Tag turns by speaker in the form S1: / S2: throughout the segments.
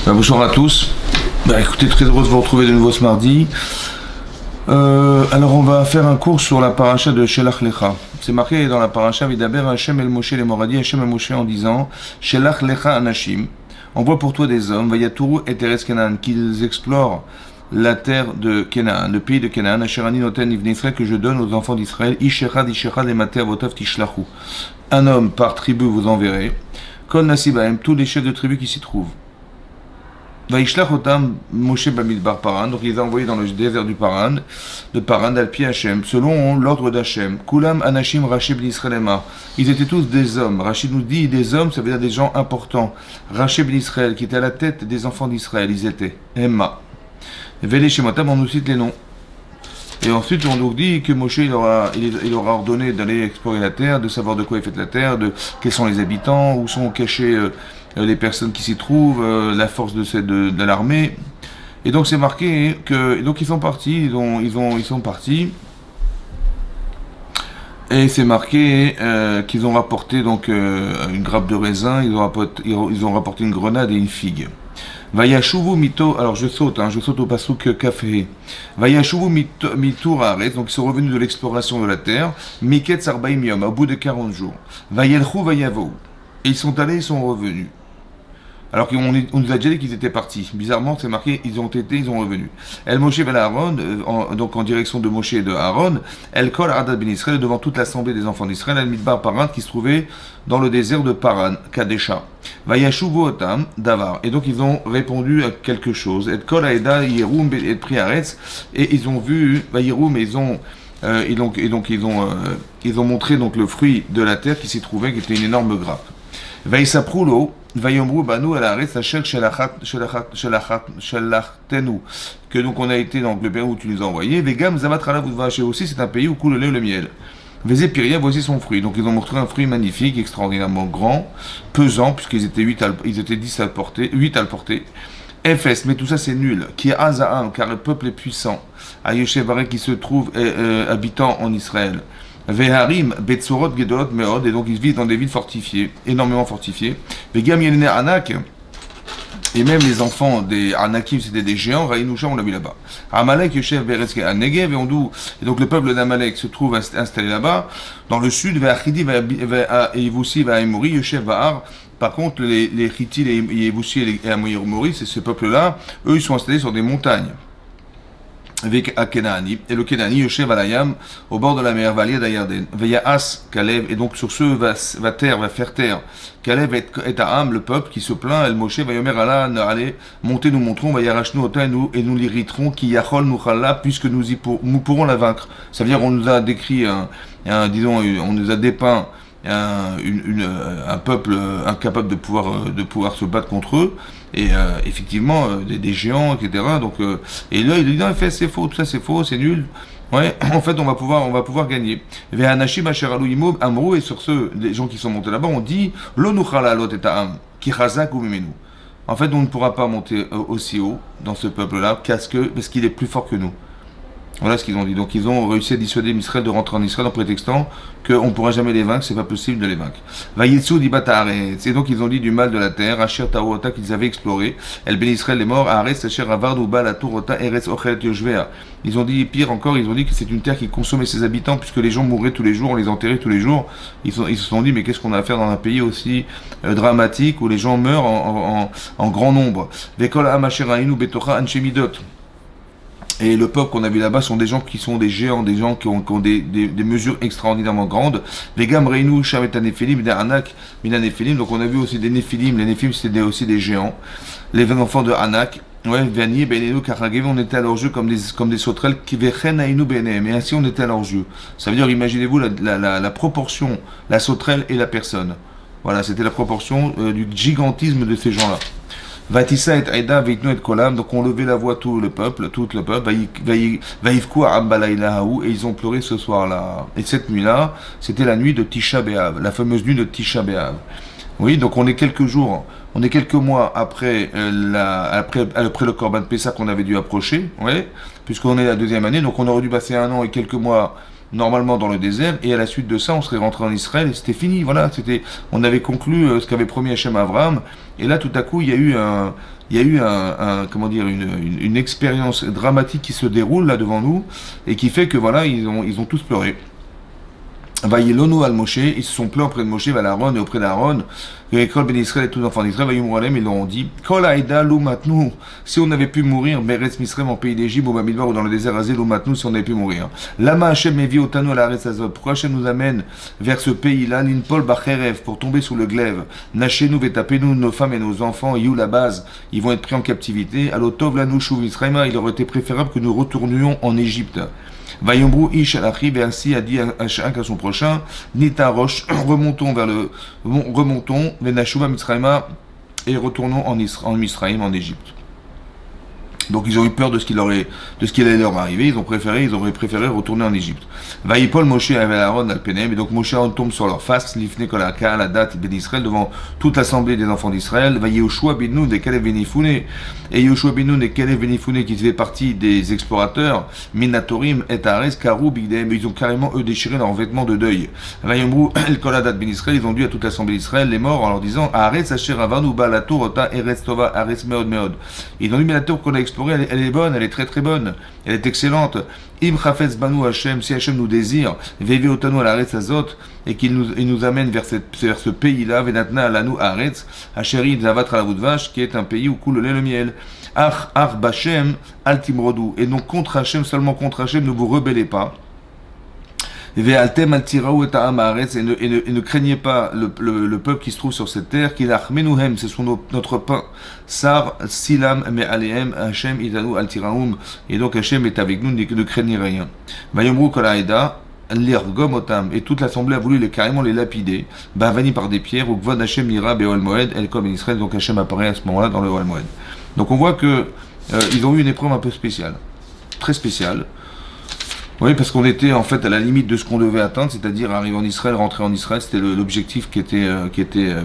S1: Bonjour à tous. Écoutez, très heureux de vous retrouver de nouveau ce mardi. Alors on va faire un cours sur la paracha de Shelach Lecha. C'est marqué dans la paracha Vidaber Hashem el Moshe le Moradi Hashem el Moshe en disant Shelach Lecha Anashim. Envoie pour toi des hommes, Vayatouru et Teres Canaan, qu'ils explorent la terre de Canaan, le pays de Canaan, Asherani Noten Ivne Israël, que je donne aux enfants d'Israël, Ishechad Ishechad Emater Votav Tishlachu. Un homme par tribu vous enverrez, Kol Nasibahem, tous les chefs de tribu qui s'y trouvent. Vaishlach otam Moshe Bamidbar Paran, donc il les a envoyés dans le désert du Paran, de Paran Alpi Hashem, selon l'ordre d'Hachem. Kulam Anashim Rachib l'Israël. Ils étaient tous des hommes. Rachid nous dit des hommes, ça veut dire des gens importants. Rachib l'Israël, qui était à la tête des enfants d'Israël, ils étaient. Emma. Vele Shemotam, on nous cite les noms. Et ensuite, on nous dit que Moshe il aura ordonné d'aller explorer la terre, de savoir de quoi est faite la terre, de quels sont les habitants, où sont cachés les personnes qui s'y trouvent, la force de l'armée. Et donc c'est marqué que donc ils sont partis, ils sont partis. Et c'est marqué qu'ils ont rapporté donc une grappe de raisin, ils ont rapporté une grenade et une figue. Vayashuvu mito, alors je saute au pasuk kafé. Vayashuvu mito haaretz, donc ils sont revenus de l'exploration de la terre. Miketz arbaim yom, au bout de 40 jours. Vayelchu vayavou, et ils sont allés, ils sont revenus. Alors qu'on nous a déjà dit qu'ils étaient partis. Bizarrement, c'est marqué, ils ont revenus. El Moshe ben Aaron, donc en direction de Moshe et de Aaron, El Kol Adad ben Israël, devant toute l'assemblée des enfants d'Israël, El Midbar Paran, qui se trouvait dans le désert de Paran, Kadesha. Vayashuvu otam davar. Et donc ils ont répondu à quelque chose. Et Kol Aeda Yerum et Priaretz, et ils ont vu, Vayerum, et ils ont montré donc le fruit de la terre qui s'y trouvait, qui était une énorme grappe. Vaïsaproulo, Vayomru Banu à Aretz Asher Shelachtenu, que donc on a été dans le pays où tu nous as envoyé. Vegam Zavat Chalav Udvaché aussi, c'est un pays où coule le lait et le miel. Vezé Piria, voici son fruit. Donc ils ont montré un fruit magnifique, extraordinairement grand, pesant, puisqu'ils étaient 8 à le porter. FS, mais tout ça c'est nul. Qui est Azaam, car le peuple est puissant. Ayeshevarek qui se trouve habitant en Israël. Veharim, Betsorot, Gedolot, Meod, et donc ils vivent dans des villes fortifiées, énormément fortifiées. Vegam Yelene Anak, et même les enfants des Anakim, c'était des géants, Raïnoucha, on l'a vu là-bas. Amalek, Yoshev, Bereske, Anegev, et donc le peuple d'Amalek se trouve installé là-bas. Dans le sud, Veachidi, et Yevussi, Vehaimori, Yoshev, Vahar. Par contre, les Chiti, les Yevussi et Amorimori, c'est ce peuple-là, eux, ils sont installés sur des montagnes. Avec Akenaani, et le Kenani, Yoshev Alayam, au bord de la mer, Valia d'Ayarden, Veyaas, Kalev, et donc sur ce va faire taire, Kalev est à Ham, le peuple qui se plaint, El Moshe, Vayomer Allah, allez, montez, nous montrons, Vayarachnu Ota, et nous l'irriterons, Ki Yachol Nuchala, puisque nous pourrons la vaincre. Ça veut dire, on nous a décrit, on nous a dépeint un peuple incapable de pouvoir se battre contre eux, et effectivement des géants, etc. Donc et là il dit non, c'est faux, tout ça c'est faux, c'est nul. Ouais, en fait on va pouvoir gagner. Ve'anashim asher alu imo amru, et sur ceux, les gens qui sont montés là-bas, on dit lo nuchala lot et ta'am ki chazak ou mimenu. En fait on ne pourra pas monter aussi haut dans ce peuple-là parce qu'il est plus fort que nous. Voilà ce qu'ils ont dit. Donc ils ont réussi à dissuader Israël de rentrer en Israël en prétextant qu'on ne pourra jamais les vaincre, c'est pas possible de les vaincre. Vayitsu di Bataharetz, et donc ils ont dit du mal de la terre, Asher Taorota qu'ils avaient exploré, El Ben Israël est mort, Aretz Asher Avardou Bala Turota Eretz Ochet Yoshvea. Ils ont dit, pire encore, ils ont dit que c'est une terre qui consommait ses habitants, puisque les gens mouraient tous les jours, on les enterrait tous les jours. Ils se sont dit, mais qu'est-ce qu'on a à faire dans un pays aussi dramatique où les gens meurent en grand nombre. Vekol Amasher Ainu Betocha Anshemidot. Et le peuple qu'on a vu là-bas sont des gens qui sont des géants, des gens qui ont des mesures extraordinairement grandes. Les Gam Reinu, Shamet Anephilim, des Anak, Minan Nephilim. Donc on a vu aussi des Nephilim. Les Nephilim c'était aussi des géants. Les enfants de Anak. Ouais, Vani, Benenu, Karagev, on était à leur jeu comme des sauterelles. Kivechen Ainu Benem. Et ainsi on était à leur jeu. Ça veut dire, imaginez-vous la proportion, la sauterelle et la personne. Voilà, c'était la proportion du gigantisme de ces gens-là. Vatissa et Aïda Veitno et Kolam, donc on levait la voix tout le peuple, Vaïfkou Ambalaïlahaou, et ils ont pleuré ce soir-là. Et cette nuit-là, c'était la nuit de Tisha B'Av, la fameuse nuit de Tisha B'Av. Oui, donc on est quelques mois après le Corban Pessah qu'on avait dû approcher, ouais, puisqu'on est la deuxième année, donc on aurait dû passer 1 an et quelques mois normalement dans le désert, et à la suite de ça, on serait rentré en Israël, et c'était fini, voilà, on avait conclu ce qu'avait promis Hachem à Abraham, et là, tout à coup, il y a eu comment dire, une expérience dramatique qui se déroule là devant nous, et qui fait que, voilà, ils ont tous pleuré. Vaïlonu al Moshe, ils se sont plaints auprès de Moshe, Aaron et auprès d'Aaron, et Kol Ben Israël et tous les enfants d'Israël, ils leur ont dit, Kol Aïda Lou Matnou, si on avait pu mourir, Meretz Misrem en pays d'Égypte, au Bamidbar ou dans le désert Azé, Lou Matnou, si on avait pu mourir. Lama Hachem Evi Otanu al Haaretz Azot, pourquoi Hachem nous amène vers ce pays-là, Linpol Bacherev, pour tomber sous le glaive, Nachenu Vetapenu, nos femmes et nos enfants, You la base, ils vont être pris en captivité, Alotov Lanou Shuv Israël, il aurait été préférable que nous retournions en Égypte. Vayombru ish al-Achiv, et ainsi a dit à chacun à son prochain, Nita Roche, remontons, Venashuva Mitzrayma, et retournons en Misraïm, en Égypte. Donc ils ont eu peur de ce qu'il allait leur arriver, ils auraient préféré retourner en Égypte. Vaïpol Moshe et Aaron al Penem, et donc Moshe et Aaron tombent sur leur face, Lifne Kolaka, la date Ben Israël, devant toute l'assemblée des enfants d'Israël. Vaïoshua Binoun et Kalev Benifune, et Yoshua Binoun et Kalev Benifune qui faisaient partie des explorateurs, Minatorim et Ares, Karou, Bigdem, ils ont carrément eux déchiré leurs vêtements de deuil. Vaïombrou, El Koladat Ben Israël, ils ont dit à toute l'assemblée d'Israël, les morts, en leur disant, Ares Asher Avanu Balatur Ota Eretz Tova Ares Meod Meod. Ils ont dit, mais la tour qu'on a explorée, elle est bonne, elle est très très bonne, elle est excellente. Im Chafetz Banu Hashem, si Hashem nous désire, Veve Otanu al Haaretz Azot, et qu'il nous amène vers ce pays-là, Venatna Alanu Haaretz, Hacheri Zavat Vache, qui est un pays où coule le lait et le miel. Ach Bashem Altimrodu, et donc contre Hashem, seulement contre Hashem, ne vous rebellez pas. Ve'altem altiraou et ta'am haaretz, et ne craignez pas le peuple qui se trouve sur cette terre, qu'il achmenuhem, c'est notre pain, sar silam me alehem, Hashem itanu altiraoum, et donc Hashem est avec nous, ne craignez rien. Vayomru kol haeda, l'irgom otam, et toute l'assemblée a voulu carrément les lapider, bavani par des pierres, ou gvod Hashem ira be'ol moed, el kom Israël, donc Hashem apparaît à ce moment-là dans le Ol Moed. Donc on voit que ils ont eu une épreuve un peu spéciale, très spéciale. Oui, parce qu'on était en fait à la limite de ce qu'on devait atteindre, c'est-à-dire arriver en Israël, rentrer en Israël, c'était l'objectif qui était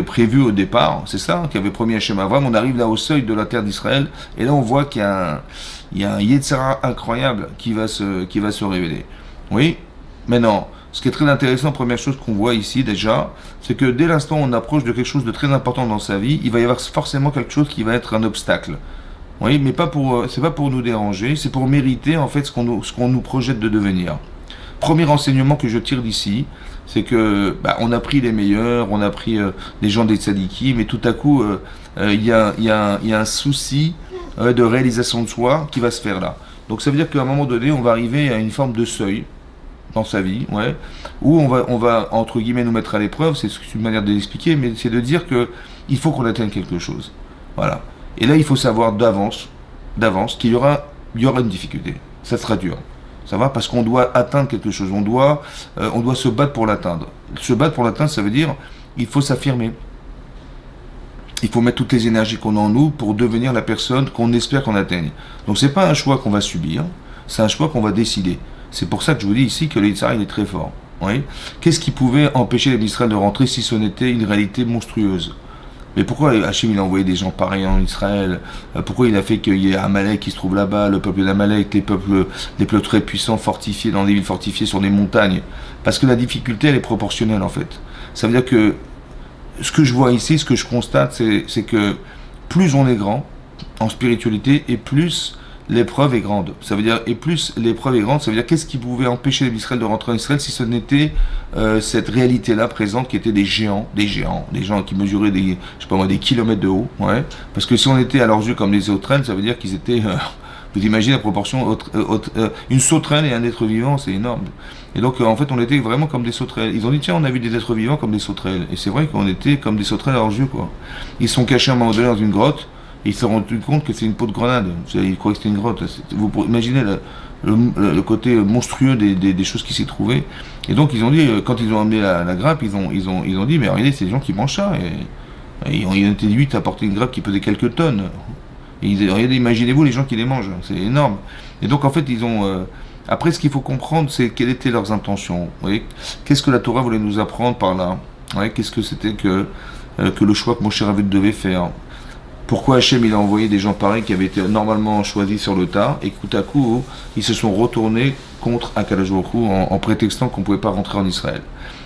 S1: prévu au départ, c'est ça, qu'avait promis Hachem Avram. On arrive là au seuil de la terre d'Israël, et là on voit qu'il y a un Yetzara incroyable qui va se révéler. Oui, maintenant, ce qui est très intéressant, première chose qu'on voit ici déjà, c'est que dès l'instant où on approche de quelque chose de très important dans sa vie, il va y avoir forcément quelque chose qui va être un obstacle. Oui, mais c'est pas pour nous déranger, c'est pour mériter en fait ce qu'on nous projette de devenir. Premier enseignement que je tire d'ici, c'est que on a pris les meilleurs, on a pris les gens des tzadiki, mais tout à coup il y a un souci de réalisation de soi qui va se faire là. Donc ça veut dire qu'à un moment donné, on va arriver à une forme de seuil dans sa vie, ouais, où on va entre guillemets nous mettre à l'épreuve. C'est une manière de l'expliquer, mais c'est de dire que il faut qu'on atteigne quelque chose. Voilà. Et là, il faut savoir d'avance qu'il y aura une difficulté. Ça sera dur. Ça va, parce qu'on doit atteindre quelque chose. On doit se battre pour l'atteindre. Se battre pour l'atteindre, ça veut dire il faut s'affirmer. Il faut mettre toutes les énergies qu'on a en nous pour devenir la personne qu'on espère qu'on atteigne. Donc c'est pas un choix qu'on va subir, c'est un choix qu'on va décider. C'est pour ça que je vous dis ici que l'Israël est très fort. Oui. Qu'est-ce qui pouvait empêcher l'Israël de rentrer si ce n'était une réalité monstrueuse? Mais pourquoi Hachem il a envoyé des gens pareils en Israël? Pourquoi il a fait qu'il y ait Amalek qui se trouve là-bas, le peuple d'Amalek, les peuples très puissants, fortifiés, dans des villes fortifiées sur des montagnes? Parce que la difficulté, elle est proportionnelle en fait. Ça veut dire que ce que je vois ici, ce que je constate, c'est que plus on est grand en spiritualité, et plus l'épreuve est grande. Ça veut dire, et plus l'épreuve est grande, ça veut dire qu'est-ce qui pouvait empêcher l'Israël de rentrer en Israël si ce n'était cette réalité-là présente qui était des gens qui mesuraient des kilomètres de haut, ouais. Parce que si on était à leurs yeux comme des sauterelles, ça veut dire qu'ils étaient, vous imaginez la proportion, une sauterelle et un être vivant, c'est énorme. Et donc en fait on était vraiment comme des sauterelles. Ils ont dit tiens, on a vu des êtres vivants comme des sauterelles. Et c'est vrai qu'on était comme des sauterelles à leurs yeux, quoi. Ils se sont cachés à un moment donné dans une grotte. Et ils se sont rendus compte que c'est une peau de grenade. Ils croyaient que c'était une grotte. Vous imaginez le côté monstrueux des choses qui s'y trouvaient. Et donc ils ont dit, quand ils ont amené la grappe, ils ont dit, mais regardez, c'est des gens qui mangent ça. Et ils ont été 8 à porter une grappe qui pesait quelques tonnes. Et ils regardez, imaginez-vous les gens qui les mangent. C'est énorme. Et donc en fait, ils ont... après, ce qu'il faut comprendre, c'est quelles étaient leurs intentions. Vous voyez, qu'est-ce que la Torah voulait nous apprendre par là? Vous voyez, qu'est-ce que c'était que le choix que Moshe Rabbeinu devait faire? Pourquoi Hachem il a envoyé des gens pareils qui avaient été normalement choisis sur le tas et tout à coup ils se sont retournés contre Akadosh Baruch Hu en prétextant qu'on ne pouvait pas rentrer en Israël.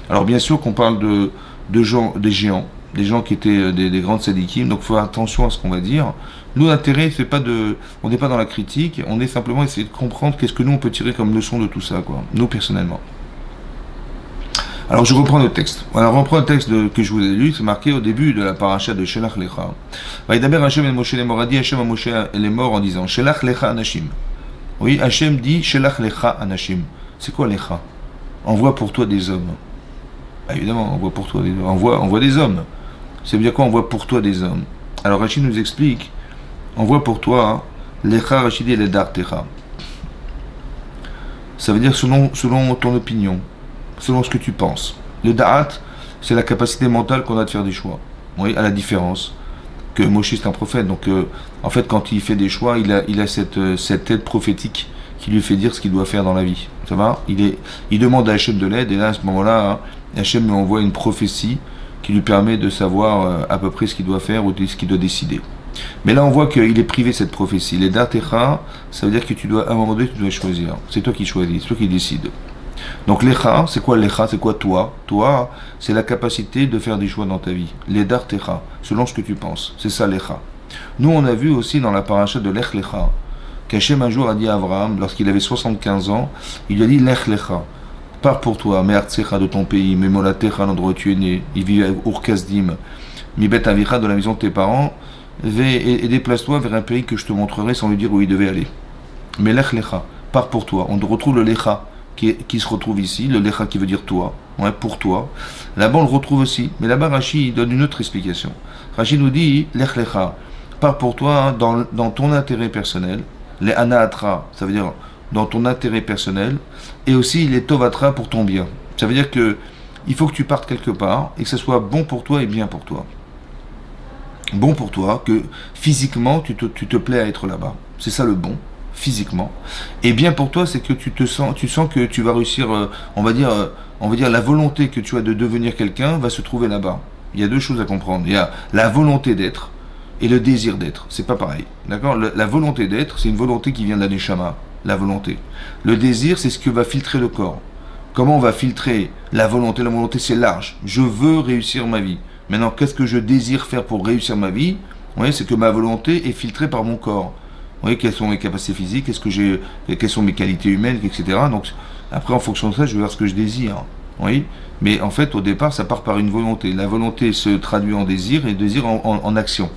S1: Alors bien sûr qu'on parle de gens, des géants, des gens qui étaient des grandes sadikim, donc il faut faire attention à ce qu'on va dire. Nous l'intérêt c'est pas de, on n'est pas dans la critique, on est simplement essayer de comprendre qu'est-ce que nous on peut tirer comme leçon de tout ça, quoi. Nous personnellement. Alors je reprends le texte. Voilà, reprends le texte que je vous ai lu, c'est marqué au début de la paracha de Shelach Lecha. Vaïdaber Hashem el Moshe Lemor, a dit Hashem à Moshe est mort en disant Shelach Lecha Anashim. Oui, Hashem dit Shelach Lecha Anashim. C'est quoi Lecha? Envoie pour toi des hommes. Bah, évidemment, envoie pour toi des hommes. Envoie des hommes. Ça veut dire quoi? Envoie pour toi des hommes. Alors Rachid nous explique envoie pour toi Lecha Rachid et Ledar Techa. Ça veut dire selon ton opinion, selon ce que tu penses. Le da'at, c'est la capacité mentale qu'on a de faire des choix. Oui, à la différence que Moshe c'est un prophète. Donc, en fait, quand il fait des choix, il a cette tête prophétique qui lui fait dire ce qu'il doit faire dans la vie. Ça va? Il demande à Hachem de l'aide, et là, à ce moment-là, Hachem lui envoie une prophétie qui lui permet de savoir à peu près ce qu'il doit faire ou ce qu'il doit décider. Mais là, on voit qu'il est privé de cette prophétie. Les datecha, ça veut dire que à un moment donné, tu dois choisir. C'est toi qui choisis, c'est toi qui décides. Donc lecha, c'est quoi lecha? C'est quoi toi? Toi, c'est la capacité de faire des choix dans ta vie. Les dartecha, selon ce que tu penses. C'est ça lecha. Nous, on a vu aussi dans la paracha de Lech Lecha, qu'Hachem un jour a dit à Abraham, lorsqu'il avait 75 ans, il lui a dit Lech Lecha, pars pour toi, Me'artsecha de ton pays, Memolatecha, l'endroit où tu es né, il vit à Ur-Kasdim, Mibet Avicha, de la maison de tes parents, et déplace-toi vers un pays que je te montrerai sans lui dire où il devait aller. Mais Lech Lecha, pars pour toi. On retrouve le Lecha qui se retrouve ici, le Lecha qui veut dire toi, ouais, pour toi. Là-bas on le retrouve aussi, mais là-bas Rashi donne une autre explication. Rashi nous dit Lech Lecha, pars pour toi dans ton intérêt personnel, les Anaatra, ça veut dire dans ton intérêt personnel, et aussi les Tovatra pour ton bien. Ça veut dire que il faut que tu partes quelque part et que ce soit bon pour toi et bien pour toi. Bon pour toi, que physiquement tu te plais à être là-bas. C'est ça le bon, physiquement. Et bien pour toi, c'est que tu sens que tu vas réussir, on va dire la volonté que tu as de devenir quelqu'un va se trouver là-bas. Il y a deux choses à comprendre. Il y a la volonté d'être et le désir d'être. C'est pas pareil. D'accord? La volonté d'être, c'est une volonté qui vient de la neshama, la volonté. Le désir, c'est ce que va filtrer le corps. Comment on va filtrer la volonté? La volonté, c'est large. Je veux réussir ma vie. Maintenant, qu'est-ce que je désire faire pour réussir ma vie? Vous voyez, c'est que ma volonté est filtrée par mon corps. Vous voyez, quelles sont mes capacités physiques, quelles sont mes qualités humaines, etc. Donc, après, en fonction de ça, je vais voir ce que je désire. Vous voyez? Mais en fait, au départ, ça part par une volonté. La volonté se traduit en désir et le désir en action.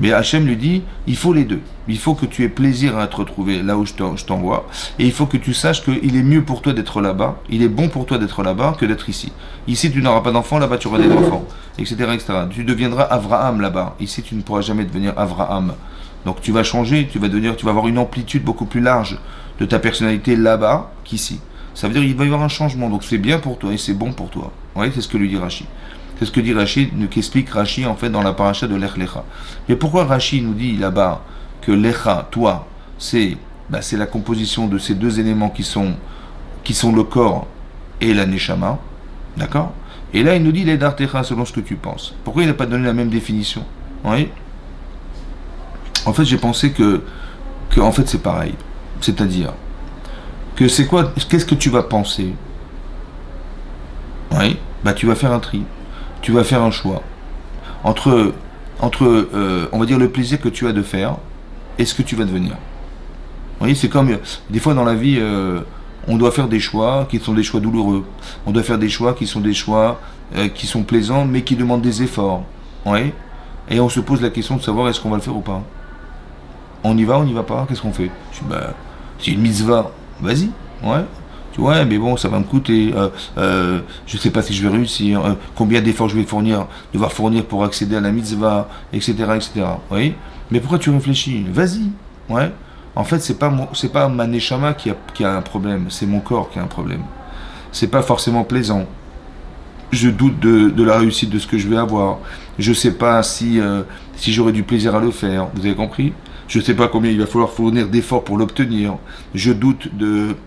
S1: Mais Hachem lui dit, il faut les deux. Il faut que tu aies plaisir à te retrouver là où je t'envoie. Et il faut que tu saches qu'il est mieux pour toi d'être là-bas. Il est bon pour toi d'être là-bas que d'être ici. Ici, tu n'auras pas d'enfants, là-bas, tu auras des enfants. Etc., etc. Tu deviendras Avraham là-bas. Ici, tu ne pourras jamais devenir Avraham. Donc tu vas changer, tu vas avoir une amplitude beaucoup plus large de ta personnalité là-bas qu'ici. Ça veut dire qu'il va y avoir un changement. Donc c'est bien pour toi et c'est bon pour toi. Vous voyez, c'est ce que lui dit Rashi. C'est ce que dit Rashi, qu'explique Rashi en fait dans la paracha de Lech Lecha. Mais pourquoi Rashi nous dit là-bas que Lecha, toi, c'est la composition de ces deux éléments qui sont le corps et la neshama, d'accord? Et là il nous dit les dartecha selon ce que tu penses. Pourquoi il n'a pas donné la même définition? Vous voyez? En fait, j'ai pensé que en fait c'est pareil. C'est-à-dire que c'est quoi? Qu'est-ce que tu vas penser? Oui, tu vas faire un tri. Tu vas faire un choix entre on va dire le plaisir que tu as de faire et ce que tu vas devenir. Vous voyez, c'est comme des fois dans la vie, on doit faire des choix qui sont des choix douloureux. On doit faire des choix qui sont qui sont plaisants mais qui demandent des efforts. Oui. Et on se pose la question de savoir est-ce qu'on va le faire ou pas. On y va pas, qu'est-ce qu'on fait? Je dis, c'est une mitzvah, vas-y, ouais. Tu vois, mais bon, ça va me coûter, je sais pas si je vais réussir, combien d'efforts je vais devoir fournir pour accéder à la mitzvah, etc., etc. Oui. Mais pourquoi tu réfléchis? Vas-y, ouais. En fait, c'est pas ma neshama qui a un problème, c'est mon corps qui a un problème. C'est pas forcément plaisant. Je doute de la réussite de ce que je vais avoir. Je sais pas si j'aurai du plaisir à le faire. Vous avez compris? Je ne sais pas combien il va falloir fournir d'efforts pour l'obtenir. Je doute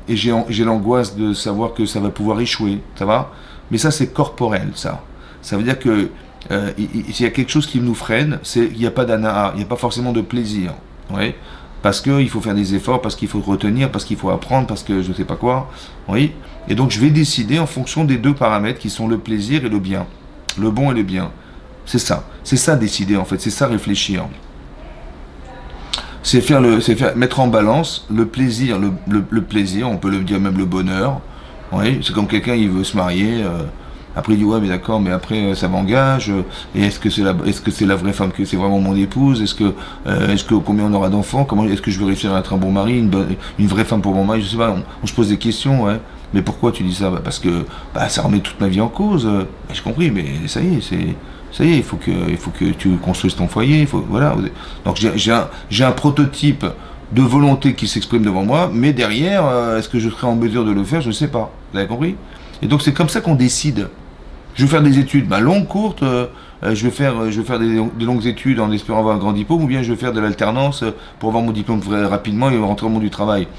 S1: et j'ai l'angoisse de savoir que ça va pouvoir échouer. Ça va? Mais ça, c'est corporel, ça. Ça veut dire que s'il y a quelque chose qui nous freine, c'est qu'il n'y a pas d'ana'a, il n'y a pas forcément de plaisir. Oui. Parce qu'il faut faire des efforts, parce qu'il faut retenir, parce qu'il faut apprendre, parce que je ne sais pas quoi. Oui. Et donc je vais décider en fonction des deux paramètres qui sont le plaisir et le bien. Le bon et le bien. C'est ça. C'est ça décider en fait. C'est ça réfléchir. C'est mettre en balance le plaisir, le plaisir, on peut le dire même le bonheur. Oui, c'est comme quelqu'un, il veut se marier, après il dit ouais mais d'accord, mais après ça m'engage, et est-ce que c'est la vraie femme que c'est vraiment mon épouse, est-ce que combien on aura d'enfants, comment est-ce que je vais réussir à être un bon mari, une vraie femme pour mon mari, je sais pas, on se pose des questions, ouais. Mais pourquoi tu dis ça? Parce que ça remet toute ma vie en cause. J'ai compris, mais ça y est, il faut que tu construises ton foyer. Voilà. Donc j'ai un prototype de volonté qui s'exprime devant moi, mais derrière, est-ce que je serai en mesure de le faire? Je ne sais pas. Vous avez compris? Et donc c'est comme ça qu'on décide. Je vais faire des études, longues, courtes. Je vais faire des longues études en espérant avoir un grand diplôme, ou bien je vais faire de l'alternance pour avoir mon diplôme très rapidement et rentrer au monde du travail.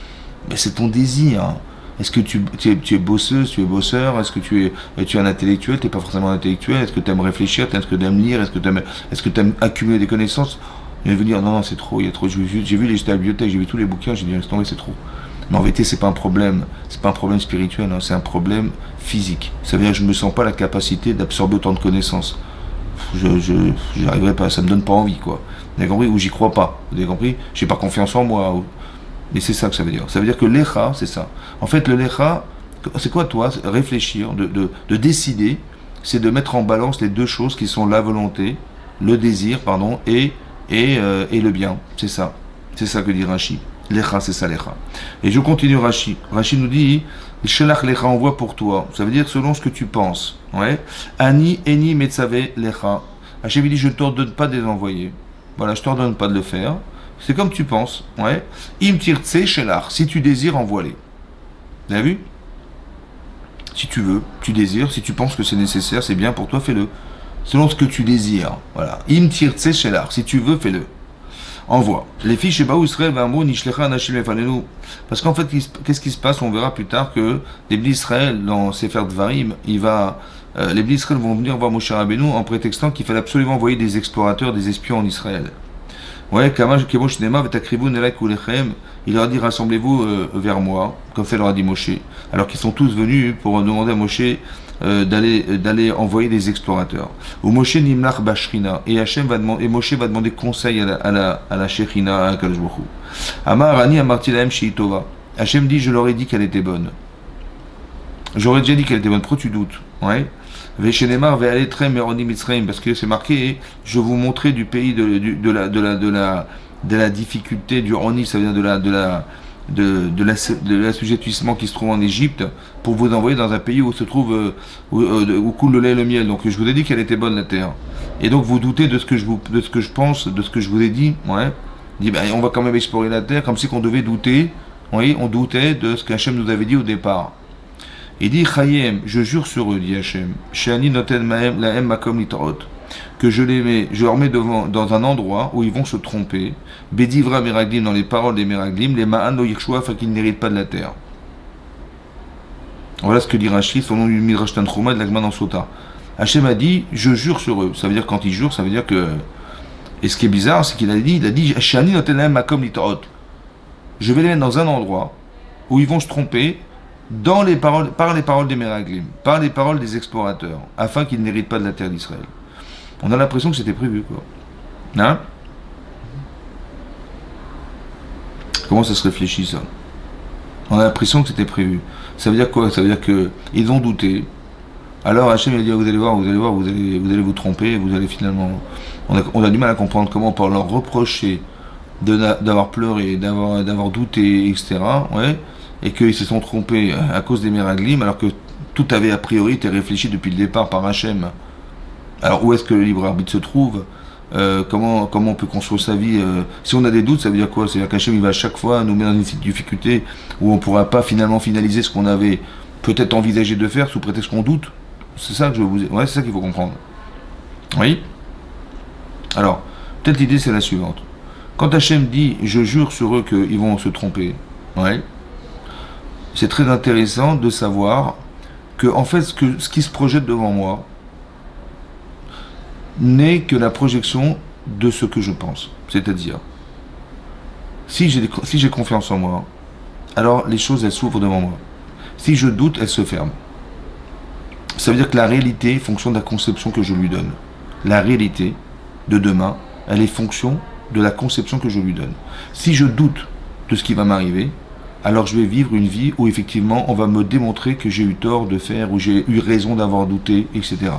S1: Mais c'est ton désir. Hein. Est-ce que tu es bosseuse, tu es bosseur? Est-ce que tu es un intellectuel? Tu n'es pas forcément un intellectuel. Est-ce que tu aimes réfléchir? Est-ce que tu aimes lire? Est-ce que tu aimes accumuler des connaissances? Et elle veut dire non, non, c'est trop, il y a trop. J'ai vu, j'étais à la bibliothèque, j'ai vu tous les bouquins, j'ai dit laisse tomber, c'est trop. Mais en vérité, c'est pas un problème. C'est pas un problème spirituel, hein, c'est un problème physique. Ça veut dire que je me sens pas la capacité d'absorber autant de connaissances. J'y arriverai pas, ça me donne pas envie, quoi. Vous avez compris? Ou j'y crois pas. Vous avez compris? J'ai pas confiance en moi. Et c'est ça que ça veut dire. Ça veut dire que l'écha, c'est ça. En fait, le l'écha, c'est quoi toi? Réfléchir, de décider, c'est de mettre en balance les deux choses qui sont la volonté, le désir, pardon, et le bien. C'est ça. C'est ça que dit Rashi. L'écha, c'est ça l'écha. Et je continue Rashi. Rashi nous dit, Shelach l'écha, envoie pour toi. Ça veut dire selon ce que tu penses. Ouais. Ani, eni, metzave, l'écha. Hachem dit, je ne t'ordonne pas de les envoyer. Voilà, je ne t'ordonne pas de le faire. C'est comme tu penses, ouais. Im tirtse shelach, si tu désires, envoie-les. Vous avez vu? Si tu veux, tu désires, si tu penses que c'est nécessaire, c'est bien pour toi, fais-le. Selon ce que tu désires, voilà. Im tirtse shelach, si tu veux, fais-le. Envoie. Les fiches chez Baou Israël, Vamro, Nishlecha, Anashim, Efanenu. Parce qu'en fait, qu'est-ce qui se passe? On verra plus tard que les Bnei Israël, dans Sefer Dvarim, les Bnei Israël vont venir voir Moshe Rabbeinu en prétextant qu'il fallait absolument envoyer des explorateurs, des espions en Israël. Ouais, il leur a dit rassemblez-vous vers moi, comme ça il leur a dit Moshe. Alors qu'ils sont tous venus pour demander à Moshe d'aller envoyer des explorateurs. Ou Moshe nimlach bashrina, et Moshe va demander conseil à la Shekhinah, à Kadosh Baruch Hu. Amar ani amarti lahem sheitova. Hachem dit je leur ai dit qu'elle était bonne. J'aurais déjà dit qu'elle était bonne. Pourquoi tu doutes? Ouais. Veshenemar ve'aletrem meroni mitzrayim, parce que c'est marqué, je vous montrer du pays de la difficulté du roni, ça veut dire de l'assujettissement qui se trouve en Égypte, pour vous envoyer dans un pays où se trouve où coule le lait et le miel. Donc je vous ai dit qu'elle était bonne la terre. Et donc vous doutez de ce que je pense, de ce que je vous ai dit, ouais. Il dit on va quand même explorer la terre, comme si qu'on devait douter. Oui, on doutait de ce qu'Hachem nous avait dit au départ. Il dit Chayem, je jure sur eux, dit Hachem, Shani noten lahem makom litorot, que je leur mets dans un endroit où ils vont se tromper, Bedivra Meraglim, dans les paroles des Meraglim, les Ma'an lo Yirshua, afin qu'ils n'héritent pas de la terre. Voilà ce que dit Rashi, selon le Midrash Tanchuma de la Gemara dans Sota. Hachem a dit, je jure sur eux. Ça veut dire quand il jure, ça veut dire que. Et ce qui est bizarre, c'est qu'il a dit, Shani noten lahem makom litorot. Je vais les mettre dans un endroit où ils vont se tromper, par les paroles des Meraglim, par les paroles des explorateurs, afin qu'ils n'héritent pas de la terre d'Israël. On a l'impression que c'était prévu, quoi. Hein? Comment ça se réfléchit, ça? On a l'impression que c'était prévu. Ça veut dire quoi? Ça veut dire qu'ils ont douté. Alors Hachem a dit, vous allez voir, vous allez vous tromper, vous allez finalement... On a du mal à comprendre comment on peut leur reprocher d'avoir pleuré, d'avoir douté, etc. Ouais. Et qu'ils se sont trompés à cause des Meraglim, alors que tout avait a priori été réfléchi depuis le départ par Hachem. Alors où est-ce que le libre arbitre se trouve? Comment on peut construire sa vie? Si on a des doutes, ça veut dire quoi? C'est-à-dire qu'Hachem il va à chaque fois nous mettre dans une difficulté où on ne pourra pas finalement finaliser ce qu'on avait peut-être envisagé de faire sous prétexte qu'on doute. C'est ça que ouais, c'est ça qu'il faut comprendre. Oui. Alors, peut-être l'idée c'est la suivante. Quand Hachem dit je jure sur eux qu'ils vont se tromper, ouais. C'est très intéressant de savoir que, en fait, ce qui se projette devant moi, n'est que la projection de ce que je pense. C'est-à-dire, si j'ai confiance en moi, alors les choses, elles s'ouvrent devant moi. Si je doute, elles se ferment. Ça veut dire que la réalité est fonction de la conception que je lui donne. La réalité de demain, elle est fonction de la conception que je lui donne. Si je doute de ce qui va m'arriver, alors je vais vivre une vie où effectivement on va me démontrer que j'ai eu tort de faire, ou j'ai eu raison d'avoir douté, etc.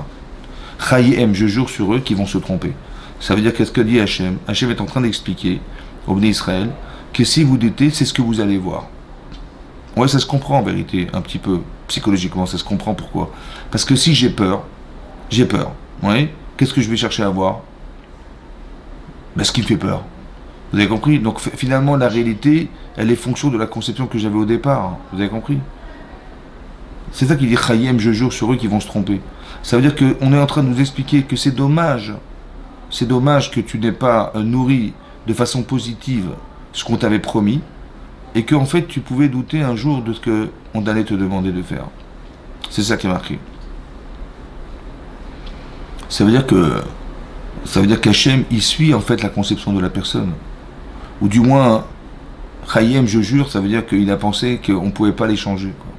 S1: Chayem, je jure sur eux qui vont se tromper. Ça veut dire qu'est-ce que dit Hachem? Hachem est en train d'expliquer au Bnei Israël que si vous doutez, c'est ce que vous allez voir. Ouais, ça se comprend en vérité, un petit peu, psychologiquement, ça se comprend pourquoi. Parce que si j'ai peur, j'ai peur. Oui. Qu'est-ce que je vais chercher à voir? Ben, ce qui me fait peur. Vous avez compris? Donc finalement, la réalité, elle est fonction de la conception que j'avais au départ. Vous avez compris? C'est ça qu'il dit Chayem, je jure sur eux qui vont se tromper. Ça veut dire qu'on est en train de nous expliquer que c'est dommage que tu n'aies pas nourri de façon positive ce qu'on t'avait promis, et qu'en fait tu pouvais douter un jour de ce qu'on allait te demander de faire. C'est ça qui est marqué. Ça veut dire qu'Hachem, il suit en fait la conception de la personne. Ou du moins, Chayem, je jure, ça veut dire qu'il a pensé qu'on ne pouvait pas les changer, quoi.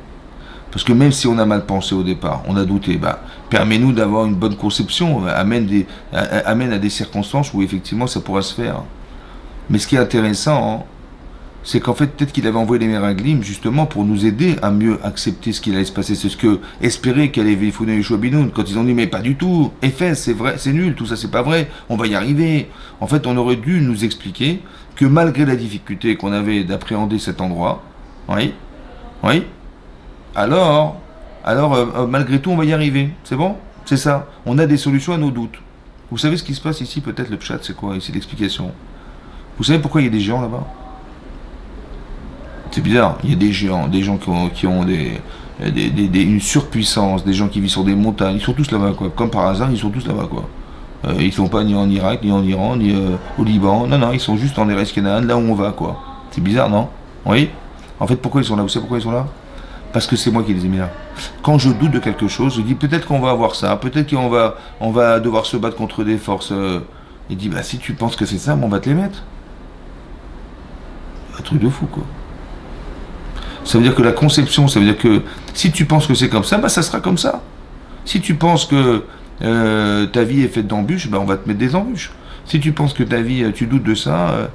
S1: Parce que même si on a mal pensé au départ, on a douté, permets-nous d'avoir une bonne conception, amène à des circonstances où effectivement ça pourra se faire. Mais ce qui est intéressant, hein, c'est qu'en fait, peut-être qu'il avait envoyé les Meraglim justement pour nous aider à mieux accepter ce qu'il allait se passer. C'est ce que espérait qu'elle avait Yifune Yeshua Binoun, quand ils ont dit, mais pas du tout, Éphèse, c'est vrai, c'est nul, tout ça c'est pas vrai, on va y arriver. En fait, on aurait dû nous expliquer que malgré la difficulté qu'on avait d'appréhender cet endroit, oui, alors, malgré tout, on va y arriver. C'est bon? C'est ça. On a des solutions à nos doutes. Vous savez ce qui se passe ici, peut-être le pshat, c'est quoi? C'est l'explication. Vous savez pourquoi il y a des géants là-bas? C'est bizarre, il y a des géants, des gens qui ont une surpuissance, des gens qui vivent sur des montagnes, ils sont tous là-bas, quoi. Comme par hasard, ils sont tous là-bas, quoi. Ils sont pas ni en Irak, ni en Iran, ni au Liban. Non, ils sont juste en Eretz Canaan, là où on va, quoi. C'est bizarre, non? Oui? En fait, pourquoi ils sont là? Vous savez pourquoi ils sont là? Parce que c'est moi qui les ai mis là. Quand je doute de quelque chose, je dis peut-être qu'on va avoir ça, peut-être on va devoir se battre contre des forces. Il dit, si tu penses que c'est ça, on va te les mettre. Un truc de fou, quoi. Ça veut dire que la conception, ça veut dire que si tu penses que c'est comme ça, ça sera comme ça. Si tu penses que ta vie est faite d'embûches, on va te mettre des embûches. Si tu penses que ta vie, tu doutes de ça,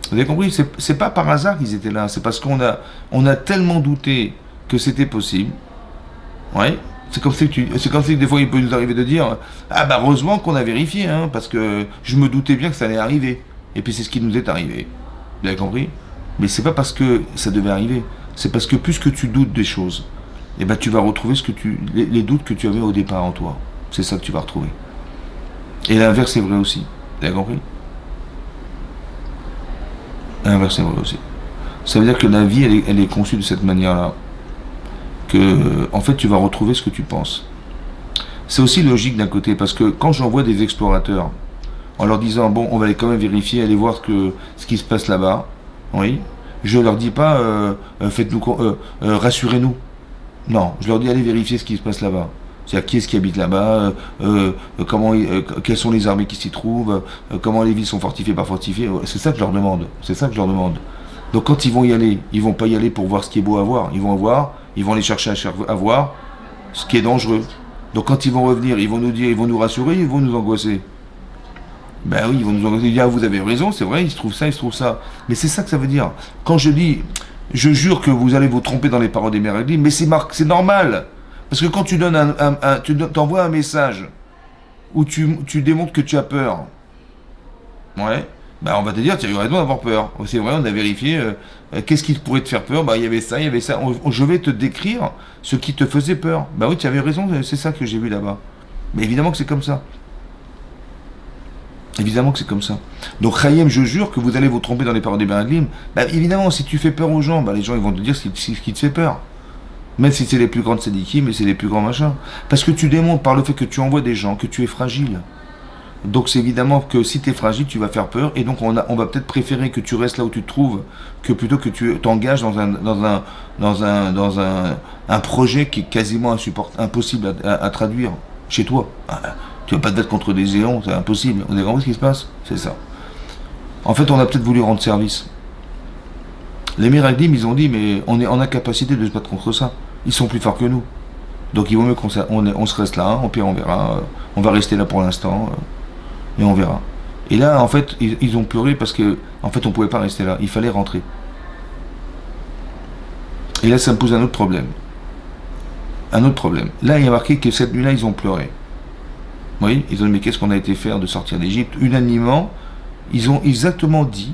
S1: vous avez compris, c'est pas par hasard qu'ils étaient là, c'est parce qu'on a tellement douté que c'était possible. Ouais. C'est comme si des fois il peut nous arriver de dire, heureusement qu'on a vérifié, hein, parce que je me doutais bien que ça allait arriver. Et puis c'est ce qui nous est arrivé. Vous avez compris? Mais c'est pas parce que ça devait arriver. C'est parce que plus que tu doutes des choses, tu vas retrouver les doutes que tu avais au départ en toi. C'est ça que tu vas retrouver. Et l'inverse est vrai aussi. Vous avez compris? L'inverse est vrai aussi. Ça veut dire que la vie, elle est conçue de cette manière-là. Que, en fait, tu vas retrouver ce que tu penses. C'est aussi logique d'un côté, parce que quand j'envoie des explorateurs, en leur disant, on va aller quand même vérifier, aller voir ce qui se passe là-bas, oui, je leur dis pas, rassurez-nous. Non, je leur dis, allez vérifier ce qui se passe là-bas. C'est-à-dire qui est-ce qui habite là-bas, quelles sont les armées qui s'y trouvent, comment les villes sont fortifiées, pas fortifiées. C'est ça que je leur demande. C'est ça que je leur demande. Donc quand ils vont y aller, ils vont pas y aller pour voir ce qui est beau à voir. Ils vont aller chercher à voir ce qui est dangereux. Donc quand ils vont revenir, ils vont nous dire, ils vont nous rassurer, ils vont nous angoisser. Oui, ils vont nous angoisser. Ils disent, vous avez raison, c'est vrai, il se trouve ça. Mais c'est ça que ça veut dire. Quand je dis, je jure que vous allez vous tromper dans les paroles des Meraglim, mais c'est normal. Parce que quand tu donnes t'envoies un message où tu démontres que tu as peur, ouais, on va te dire, tu as eu raison d'avoir peur. C'est vrai, on a vérifié, qu'est-ce qui pourrait te faire peur? Il y avait ça. Je vais te décrire ce qui te faisait peur. Oui, tu avais raison, c'est ça que j'ai vu là-bas. Mais évidemment que c'est comme ça. Évidemment que c'est comme ça. Donc, Chayem, je jure que vous allez vous tromper dans les paroles des Meraglim. Évidemment, si tu fais peur aux gens, les gens ils vont te dire ce qui te fait peur. Même si c'est les plus grandes sédikim, mais c'est les plus grands machins. Parce que tu démontres par le fait que tu envoies des gens que tu es fragile. Donc c'est évidemment que si tu es fragile, tu vas faire peur. Et donc on va peut-être préférer que tu restes là où tu te trouves, que plutôt que tu t'engages dans un projet qui est quasiment impossible à traduire chez toi. Tu vas pas te battre contre des géants, c'est impossible. Vous avez compris ce qui se passe? C'est ça. En fait, on a peut-être voulu rendre service. Les Miraglim, ils ont dit, mais on est en incapacité de se battre contre ça. Ils sont plus forts que nous. Donc il vaut mieux on se reste là, au pire on verra. On va rester là pour l'instant, et on verra. Et là, en fait, ils ont pleuré parce que, en fait, on pouvait pas rester là. Il fallait rentrer. Et là, ça me pose un autre problème. Un autre problème. Là, il y a marqué que cette nuit-là, ils ont pleuré. Oui, ils ont dit, mais qu'est-ce qu'on a été faire de sortir d'Égypte? Unanimement, ils ont exactement dit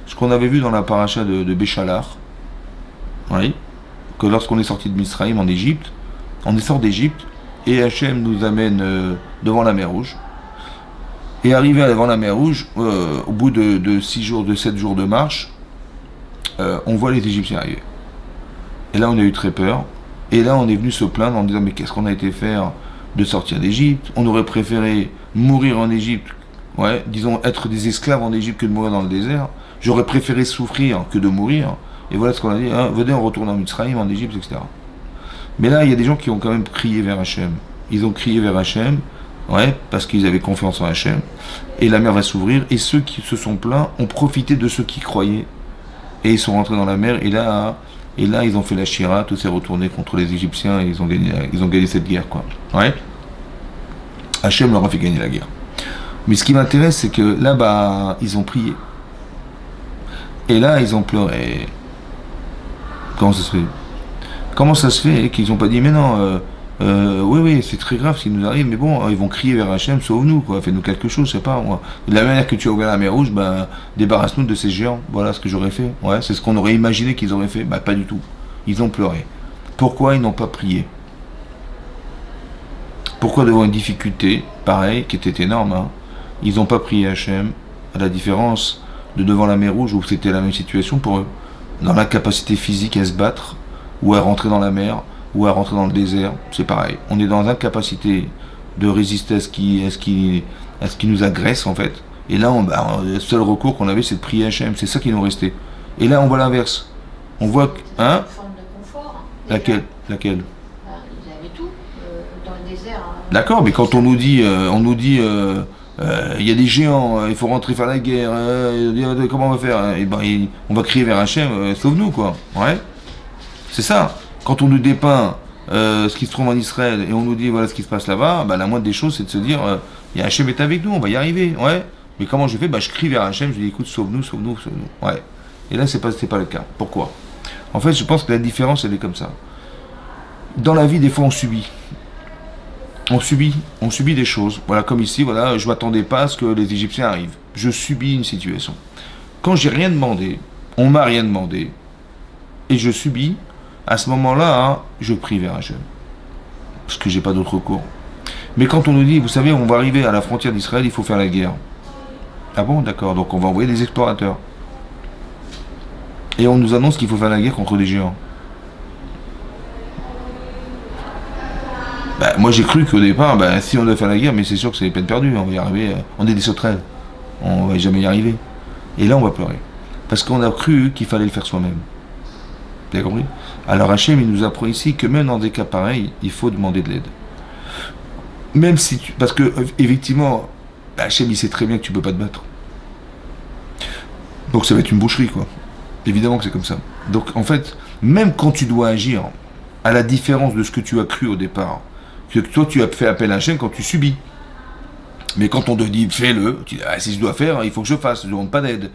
S1: ce qu'on avait vu dans la paracha de Béchalar. Oui, que lorsqu'on est sorti de Misraïm en Égypte, on est sorti d'Égypte et Hachem nous amène devant la mer Rouge. Et arrivé devant la mer Rouge, au bout de 6 jours, de 7 jours de marche, on voit les Égyptiens arriver. Et là, on a eu très peur. Et là, on est venu se plaindre en disant, mais qu'est-ce qu'on a été faire de sortir d'Égypte? On aurait préféré mourir en Égypte, ouais, disons être des esclaves en Égypte que de mourir dans le désert. J'aurais préféré souffrir que de mourir. Et voilà ce qu'on a dit, hein, venez, on retourne en Mitzrayim, en Égypte, etc. Mais là, il y a des gens qui ont quand même crié vers Hachem. Ils ont crié vers Hachem, ouais, parce qu'ils avaient confiance en Hachem. Et la mer va s'ouvrir, et ceux qui se sont plaints ont profité de ceux qui croyaient. Et ils sont rentrés dans la mer, et là ils ont fait la Shira, tout s'est retourné contre les Égyptiens, et ils ont gagné cette guerre, quoi. Ouais. Hachem leur a fait gagner la guerre. Mais ce qui m'intéresse, c'est que là-bas, ils ont prié. Et là, ils ont pleuré. Comment ça se fait? Comment ça se fait qu'ils n'ont pas dit, mais non, oui, c'est très grave ce qui nous arrive, mais bon, ils vont crier vers Hachem, sauve-nous, quoi, fais-nous quelque chose, je sais pas, moi. De la manière que tu as ouvert la mer Rouge, ben, débarrasse-nous de ces géants. Voilà ce que j'aurais fait. Ouais, c'est ce qu'on aurait imaginé qu'ils auraient fait. Ben, pas du tout. Ils ont pleuré. Pourquoi ils n'ont pas prié? Pourquoi devant une difficulté, pareil, qui était énorme, hein, ils n'ont pas prié Hachem, à la différence de devant la mer Rouge, où c'était la même situation pour eux. Dans l'incapacité physique à se battre, ou à rentrer dans la mer, ou à rentrer dans le désert, c'est pareil. On est dans l'incapacité de résister à ce qui nous agresse, en fait. Et là, le seul recours qu'on avait, c'est de prier Hachem. C'est ça qui nous restait. Et là, on voit l'inverse. On voit que... Hein?
S2: Une forme de confort.
S1: Laquelle?
S2: Ils avaient tout dans le désert.
S1: D'accord, mais quand on nous dit, il y a des géants, il faut rentrer faire la guerre, comment on va faire? Et ben, on va crier vers Hachem, sauve-nous, quoi. Ouais. C'est ça. Quand on nous dépeint ce qui se trouve en Israël et on nous dit voilà ce qui se passe là-bas, bah, la moindre des choses c'est de se dire Hachem est avec nous, on va y arriver. Ouais. Mais comment je fais? Bah, je crie vers Hachem, je dis écoute, sauve-nous, sauve-nous, sauve-nous. Ouais. Et là, c'est pas le cas. Pourquoi? En fait, je pense que la différence, elle est comme ça. Dans la vie, des fois, on subit. On subit des choses. Voilà, comme ici, voilà, je m'attendais pas à ce que les Égyptiens arrivent. Je subis une situation. Quand j'ai rien demandé, on m'a rien demandé, et je subis, à ce moment-là, hein, je prie vers Hachem. Parce que j'ai pas d'autre recours. Mais quand on nous dit, vous savez, on va arriver à la frontière d'Israël, il faut faire la guerre. Ah bon, d'accord, donc on va envoyer des explorateurs. Et on nous annonce qu'il faut faire la guerre contre des géants. Bah, moi j'ai cru qu'au départ, bah, si on doit faire la guerre, mais c'est sûr que c'est peine perdue, on va y arriver, on est des sauterelles. On va jamais y arriver. Et là on va pleurer. Parce qu'on a cru qu'il fallait le faire soi-même. Vous avez compris? Alors Hachem, il nous apprend ici que même dans des cas pareils, il faut demander de l'aide. Même si tu... Parce que, effectivement, Hachem, il sait très bien que tu peux pas te battre. Donc ça va être une boucherie, quoi. Évidemment que c'est comme ça. Donc, en fait, même quand tu dois agir, à la différence de ce que tu as cru au départ, que toi, tu as fait appel à Hachem quand tu subis. Mais quand on te dit, fais-le, tu dis, ah, si je dois faire, il faut que je fasse, je ne demande pas d'aide.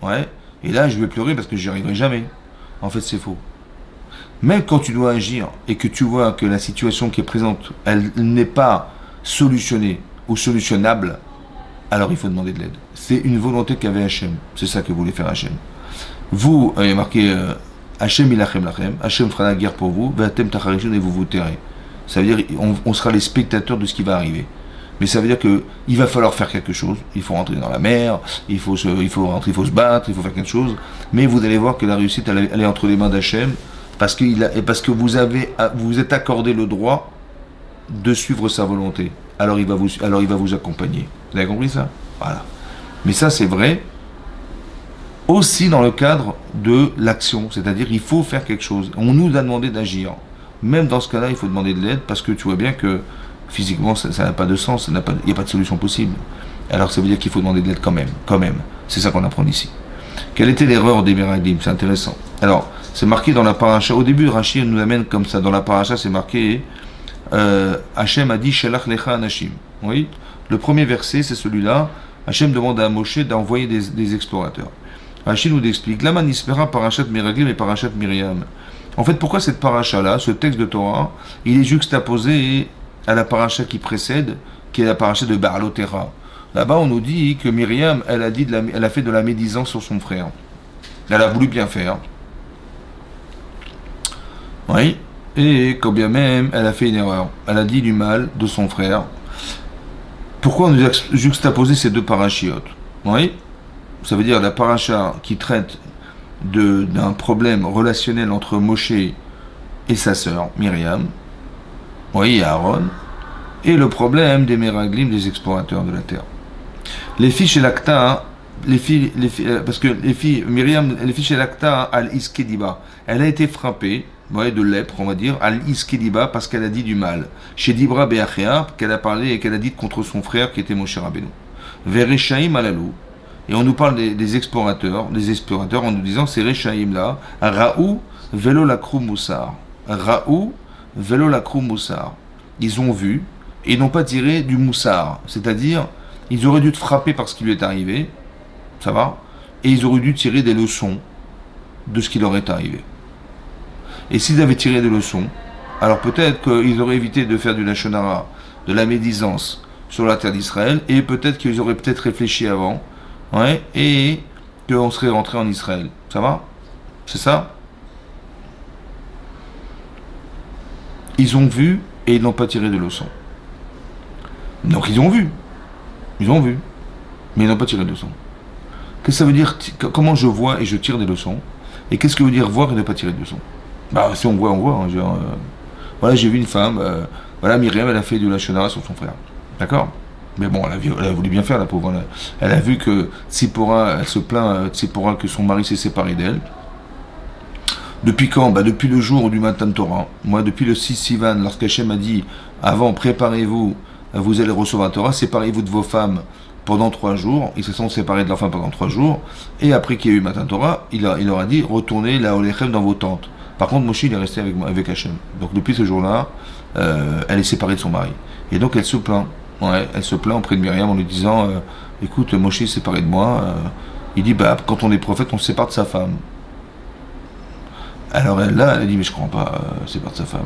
S1: Ouais. Et là, je vais pleurer parce que j'y arriverai jamais. En fait, c'est faux. Même quand tu dois agir et que tu vois que la situation qui est présente, elle n'est pas solutionnée ou solutionnable, alors il faut demander de l'aide. C'est une volonté qu'avait Hachem. C'est ça que voulait faire Hachem. Vous, il y a marqué Hachem ilachem lachem, Hachem fera la guerre pour vous, Vatem tacharishun, et vous vous tairez. Ça veut dire on sera les spectateurs de ce qui va arriver. Mais ça veut dire qu'il va falloir faire quelque chose. Il faut rentrer dans la mer, il faut se battre, il faut faire quelque chose. Mais vous allez voir que la réussite, elle est entre les mains d'Hachem, parce que vous êtes accordé le droit de suivre sa volonté. Alors il va vous accompagner. Vous avez compris ça? Voilà. Mais ça, c'est vrai aussi dans le cadre de l'action. C'est-à-dire, il faut faire quelque chose. On nous a demandé d'agir. Même dans ce cas-là, il faut demander de l'aide, parce que tu vois bien que Physiquement, ça n'a pas de sens, il n'y a pas de solution possible. Alors ça veut dire qu'il faut demander de l'aide quand même, quand même. C'est ça qu'on apprend ici. Quelle était l'erreur des Meraglim? C'est intéressant. Alors, c'est marqué dans la paracha. Au début, Rachid nous amène comme ça. Dans la paracha, c'est marqué Hachem a dit Shelach lecha anashim. Oui. Le premier verset, c'est celui-là. Hachem demande à Moshe d'envoyer des explorateurs. Rachid nous explique Lama nispera parachat Meraglim et parachat Miriam. En fait, pourquoi cette paracha-là, ce texte de Torah, il est juxtaposé à la paracha qui précède, qui est la paracha de Baalotera. Là-bas, on nous dit que Myriam, elle a fait de la médisance sur son frère. Elle a voulu bien faire. Oui. Et quand bien même, elle a fait une erreur. Elle a dit du mal de son frère. Pourquoi on nous a juxtaposé ces deux parachiotes? Oui. Ça veut dire la paracha qui traite d'un problème relationnel entre Moshe et sa sœur, Myriam. Oui, et Aaron. Et le problème des Meraglim, des explorateurs de la terre. Les filles chez l'Akta, parce que les filles, Myriam, les filles chez l'Akta, al-Iskediba, elle a été frappée, ouais, de lèpre, on va dire, al-Iskediba, parce qu'elle a dit du mal. Chez Dibra Beachea, qu'elle a parlé et qu'elle a dit contre son frère qui était Moshe Rabbeinu. Vereshaim alalou. Et on nous parle des explorateurs, en nous disant ces Reshaim là, Raou velo lakrou moussar. Raou velo lakrou moussar. Ils ont vu et ils n'ont pas tiré du moussar, c'est-à-dire ils auraient dû te frapper par ce qui lui est arrivé, ça va, et ils auraient dû tirer des leçons de ce qui leur est arrivé. Et s'ils avaient tiré des leçons, alors peut-être qu'ils auraient évité de faire du lachon hara, de la médisance sur la terre d'Israël, et peut-être qu'ils auraient peut-être réfléchi avant, ouais, et qu'on serait rentré en Israël. Ça va? C'est ça? Ils ont vu et ils n'ont pas tiré de leçons. Donc ils ont vu, mais ils n'ont pas tiré de leçons. Qu'est-ce que ça veut dire? Comment je vois et je tire des leçons? Et qu'est-ce que veut dire voir et ne pas tirer de leçons? Bah si on voit, on voit. Hein, genre, voilà, j'ai vu une femme, voilà, Myriam, elle a fait du lachon hara sur son frère. D'accord? Mais bon, elle a voulu bien faire, la pauvre. Elle a vu que Tzipora, elle se plaint, Tzipora, que son mari s'est séparé d'elle. Depuis quand? Bah depuis le jour du Matan Torah. Moi, depuis le 6 Sivan, lorsqu'Hachem a dit, avant, préparez-vous, vous allez recevoir la Torah, séparez-vous de vos femmes pendant 3 jours. Ils se sont séparés de leurs femmes pendant 3 jours. Et après qu'il y a eu Matan Torah, il leur a dit, retournez là Olechem dans vos tentes. Par contre, Moshe, il est resté avec Hachem. Donc depuis ce jour-là, elle est séparée de son mari. Et donc elle se plaint. Ouais, elle se plaint auprès de Myriam en lui disant écoute, Moshe est séparé de moi. Il dit bah quand on est prophète, on se sépare de sa femme. Alors elle a dit mais je comprends pas, sépare de sa femme.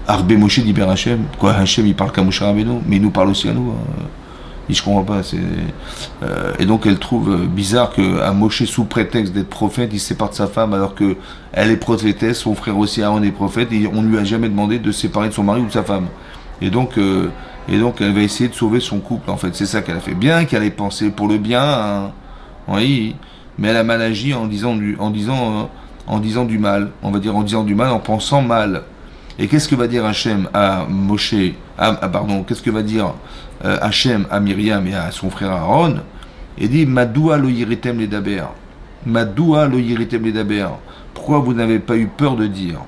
S1: Arbe Moshe dit ben Hachem. Quoi, Hachem il parle qu'à Moshe Rabbeinu, mais il nous parle aussi à nous. Il dit je comprends pas. Et donc elle trouve bizarre qu'un Moshe sous prétexte d'être prophète, il se sépare de sa femme alors que elle est prophétesse, son frère aussi Aaron est prophète, et on ne lui a jamais demandé de se séparer de son mari ou de sa femme. Et donc elle va essayer de sauver son couple, en fait. C'est ça qu'elle a fait. Bien qu'elle ait pensé pour le bien, hein, oui, mais elle a mal agi en disant du mal. On va dire en disant du mal, en pensant mal. Et qu'est-ce que va dire Hachem à Moshe, qu'est-ce que va dire Hachem à Myriam et à son frère Aaron? Il dit, Madoua lo yiritem les daber. Madoua lo yiritem les daber. Pourquoi vous n'avez pas eu peur de dire?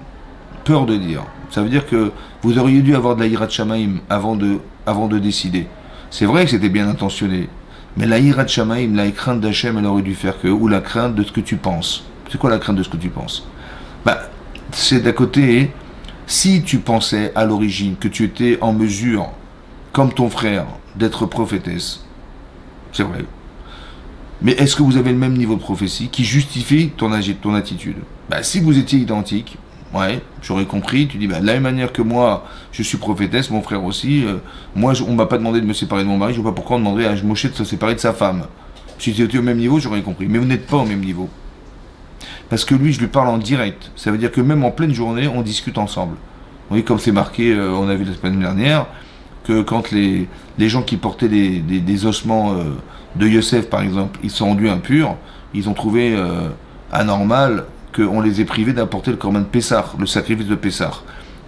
S1: Peur de dire. Ça veut dire que vous auriez dû avoir de la Yirat Shamaim avant de décider. C'est vrai que c'était bien intentionné, mais la Yirat Shamaim, la crainte d'Hachem, elle aurait dû faire que, ou la crainte de ce que tu penses. C'est quoi la crainte de ce que tu penses? Bah, c'est d'à côté, si tu pensais à l'origine que tu étais en mesure, comme ton frère, d'être prophétesse, c'est vrai. Mais est-ce que vous avez le même niveau de prophétie qui justifie ton attitude? Bah, si vous étiez identiques, ouais, j'aurais compris. Tu dis, bah, de la même manière que moi, je suis prophétesse, mon frère aussi. Moi, on m'a pas demandé de me séparer de mon mari. Je vois pas pourquoi on demanderait à Moshe de se séparer de sa femme. Si tu étais au même niveau, j'aurais compris. Mais vous n'êtes pas au même niveau. Parce que lui, je lui parle en direct. Ça veut dire que même en pleine journée, on discute ensemble. Vous voyez, comme c'est marqué, on a vu la semaine dernière, que quand les gens qui portaient des ossements de Yosef, par exemple, ils sont rendus impurs, ils ont trouvé anormal qu'on les ait privés d'apporter le korban de Pessah, le sacrifice de Pessah.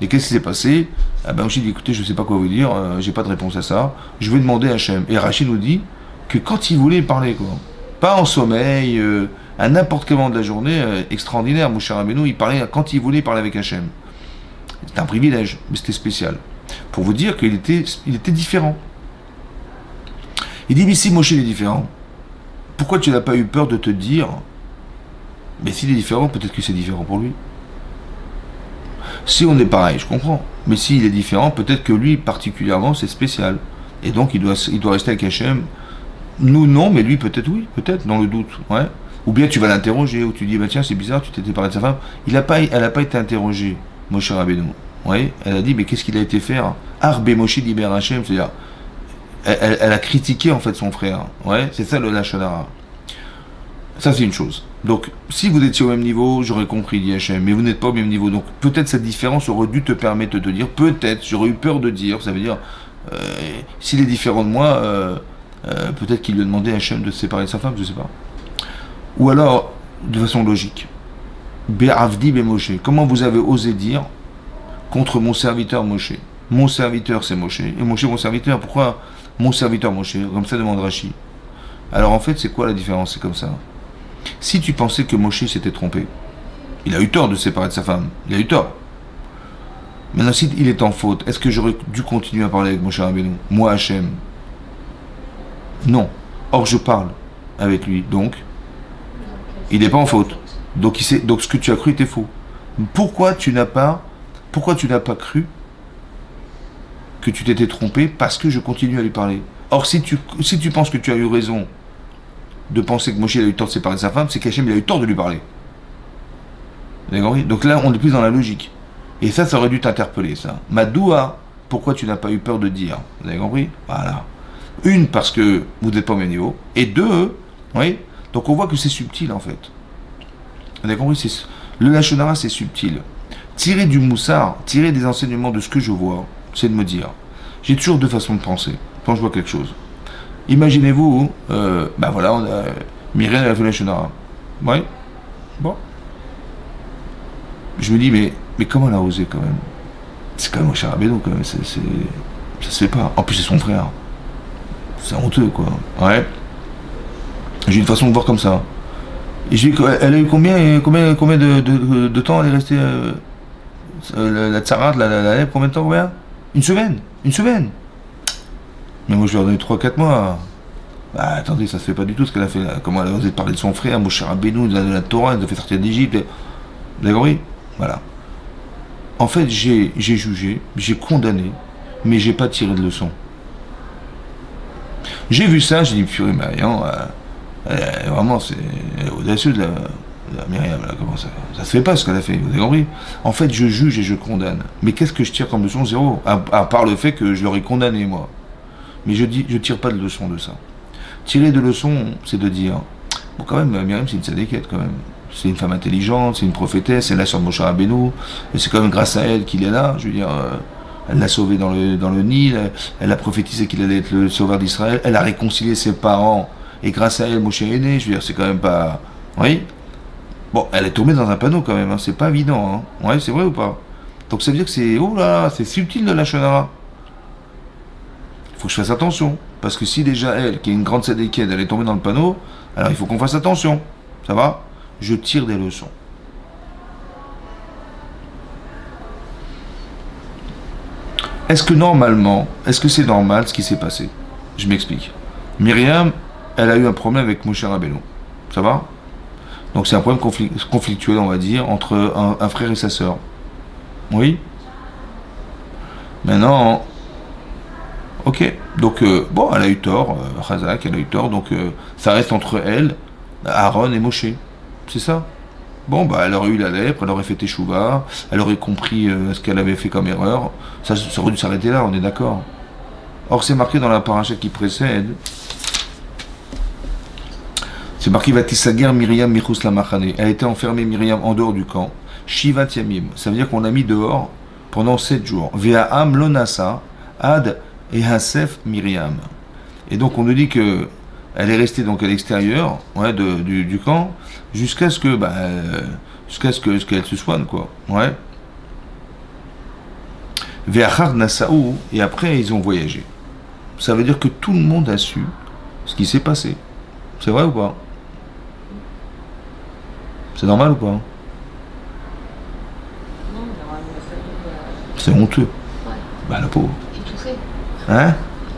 S1: Et qu'est-ce qui s'est passé? Ah ben, Rachid dit, écoutez, je ne sais pas quoi vous dire, j'ai pas de réponse à ça, je vais demander à Hachem. Et Rachid nous dit que quand il voulait parler, quoi, pas en sommeil, à n'importe quel moment de la journée, extraordinaire, Moshe Rabbeinu, il parlait quand il voulait parler avec Hachem. C'était un privilège, mais c'était spécial. pour vous dire il était différent. Il dit, mais si Moshe est différent, pourquoi tu n'as pas eu peur de te dire, mais s'il est différent, peut-être que c'est différent pour lui. Si on est pareil, je comprends. Mais s'il est différent, peut-être que lui, particulièrement, c'est spécial. Et donc, il doit rester avec Hachem. Nous, non, mais lui, peut-être oui, peut-être, dans le doute. Ouais. Ou bien tu vas l'interroger, ou tu dis, bah tiens, c'est bizarre, tu t'es séparé de sa femme. Elle n'a pas été interrogée, Moshe Rabbeinu. Ouais. Elle a dit, mais qu'est-ce qu'il a été faire? Arbe Moshe Diber Hachem, c'est-à-dire, elle a critiqué, en fait, son frère. Ouais. C'est ça, le Lashon Hara. Ça, c'est une chose. Donc, si vous étiez au même niveau, j'aurais compris, dit Hachem, mais vous n'êtes pas au même niveau. Donc, peut-être cette différence aurait dû te permettre de te dire, peut-être, j'aurais eu peur de dire, ça veut dire, s'il est différent de moi, peut-être qu'il lui a demandé à Hachem de se séparer de sa femme, je ne sais pas. Ou alors, de façon logique, Be'avdi Be'Moshe, comment vous avez osé dire contre mon serviteur Moshe? Mon serviteur, c'est Moshe, et Moshe, mon serviteur. Pourquoi mon serviteur Moshe? Comme ça demande Rashi. Alors, en fait, c'est quoi la différence? C'est comme ça. Si tu pensais que Moshe s'était trompé, il a eu tort de se séparer de sa femme, il a eu tort. Maintenant, s'il est en faute, est-ce que j'aurais dû continuer à parler avec Moshe Rabbeinu, moi Hachem? Non. Or, je parle avec lui, donc, il n'est pas en faute. Donc, donc, ce que tu as cru était faux. Pourquoi tu n'as pas cru que tu t'étais trompé? Parce que je continue à lui parler. Or, si tu penses que tu as eu raison de penser que Moshe a eu tort de séparer de sa femme, c'est qu'Hachem il a eu tort de lui parler. Vous avez compris? Donc là, on est plus dans la logique. Et ça aurait dû t'interpeller, ça. Madoua, pourquoi tu n'as pas eu peur de dire? Vous avez compris? Voilà. Une, parce que vous n'êtes pas au même niveau. Et deux, oui. Donc on voit que c'est subtil, en fait. Vous avez compris? Le Lashon Hara, c'est subtil. Tirer du moussard, tirer des enseignements de ce que je vois, c'est de me dire, j'ai toujours deux façons de penser quand je vois quelque chose. Imaginez-vous, ben voilà, Myriam a fait le Lashon Hara. Oui. Bon. Je me dis, mais comment elle a osé quand même? C'est quand même Moshe Rabbeinu, quand même. Ça se fait pas. En plus, c'est son frère. C'est honteux, quoi. Ouais. J'ai une façon de voir comme ça. Et j'ai elle a eu combien de temps elle est restée la tsarat, la lèpre, combien de temps, combien? Une semaine. Une semaine. Mais moi, je lui ai donné 3-4 mois. Bah, attendez, ça se fait pas du tout ce qu'elle a fait là. Comment elle a osé parler de son frère, Moshe Rabbeinu, de la Torah, elle a fait sortir d'Égypte. Vous avez compris? Voilà. En fait, j'ai jugé, j'ai condamné, mais j'ai pas tiré de leçon. J'ai vu ça, j'ai dit, purée, Marion, vraiment, c'est audacieux de la Myriam, là, comment ça se fait pas ce qu'elle a fait, vous avez compris? En fait, je juge et je condamne. Mais qu'est-ce que je tire comme leçon? Zéro. À part le fait que je l'aurais condamné, moi. Mais je tire pas de leçon de ça. Tirer de leçon, c'est de dire, bon, quand même, Myriam, c'est une tzadékette, quand même. C'est une femme intelligente, c'est une prophétesse, elle est sur Moshe Rabbeinu, et c'est quand même grâce à elle qu'il est là, je veux dire, elle l'a sauvé dans le Nil, elle a prophétisé qu'il allait être le sauveur d'Israël, elle a réconcilié ses parents, et grâce à elle, Moshe est né, je veux dire, c'est quand même pas... Oui. Bon, elle est tombée dans un panneau quand même, hein, c'est pas évident, hein. Ouais, c'est vrai ou pas? Donc ça veut dire que c'est... Oh là, c'est subtil de la Lashon Hara. Il faut que je fasse attention, parce que si déjà elle, qui est une grande tzadékette, elle est tombée dans le panneau, alors il faut qu'on fasse attention, ça va? Je tire des leçons. Est-ce que c'est normal ce qui s'est passé? Je m'explique. Myriam, elle a eu un problème avec Moshe Rabbeinu. Ça va? Donc c'est un problème conflictuel, on va dire, entre un frère et sa sœur. Oui? Maintenant, ok. Donc, bon, elle a eu tort, Chazak, elle a eu tort, donc ça reste entre elle, Aaron et Moshe. C'est ça? Bon, bah, elle aurait eu la lèpre, elle aurait fait teshuva, elle aurait compris ce qu'elle avait fait comme erreur. Ça aurait dû s'arrêter là, on est d'accord. Or, c'est marqué dans la paracha qui précède. C'est marqué Vatisager Myriam Michus la Machane. Elle a été enfermée, Myriam, en dehors du camp. Shivat Yamim. Ça veut dire qu'on l'a mis dehors pendant 7 jours. Ve'a'am lonasa ad et Hasef Myriam. Et donc, on nous dit que elle est restée donc à l'extérieur, ouais, du camp jusqu'à ce que qu'elle se soigne, quoi. Ouais. Ve'achar nasaou, et après ils ont voyagé. Ça veut dire que tout le monde a su ce qui s'est passé. C'est vrai ou pas? C'est normal ou pas?
S2: Non,
S1: C'est honteux.
S2: ouais.
S1: Bah, la pauvre.
S2: Étouffée.
S1: Hein?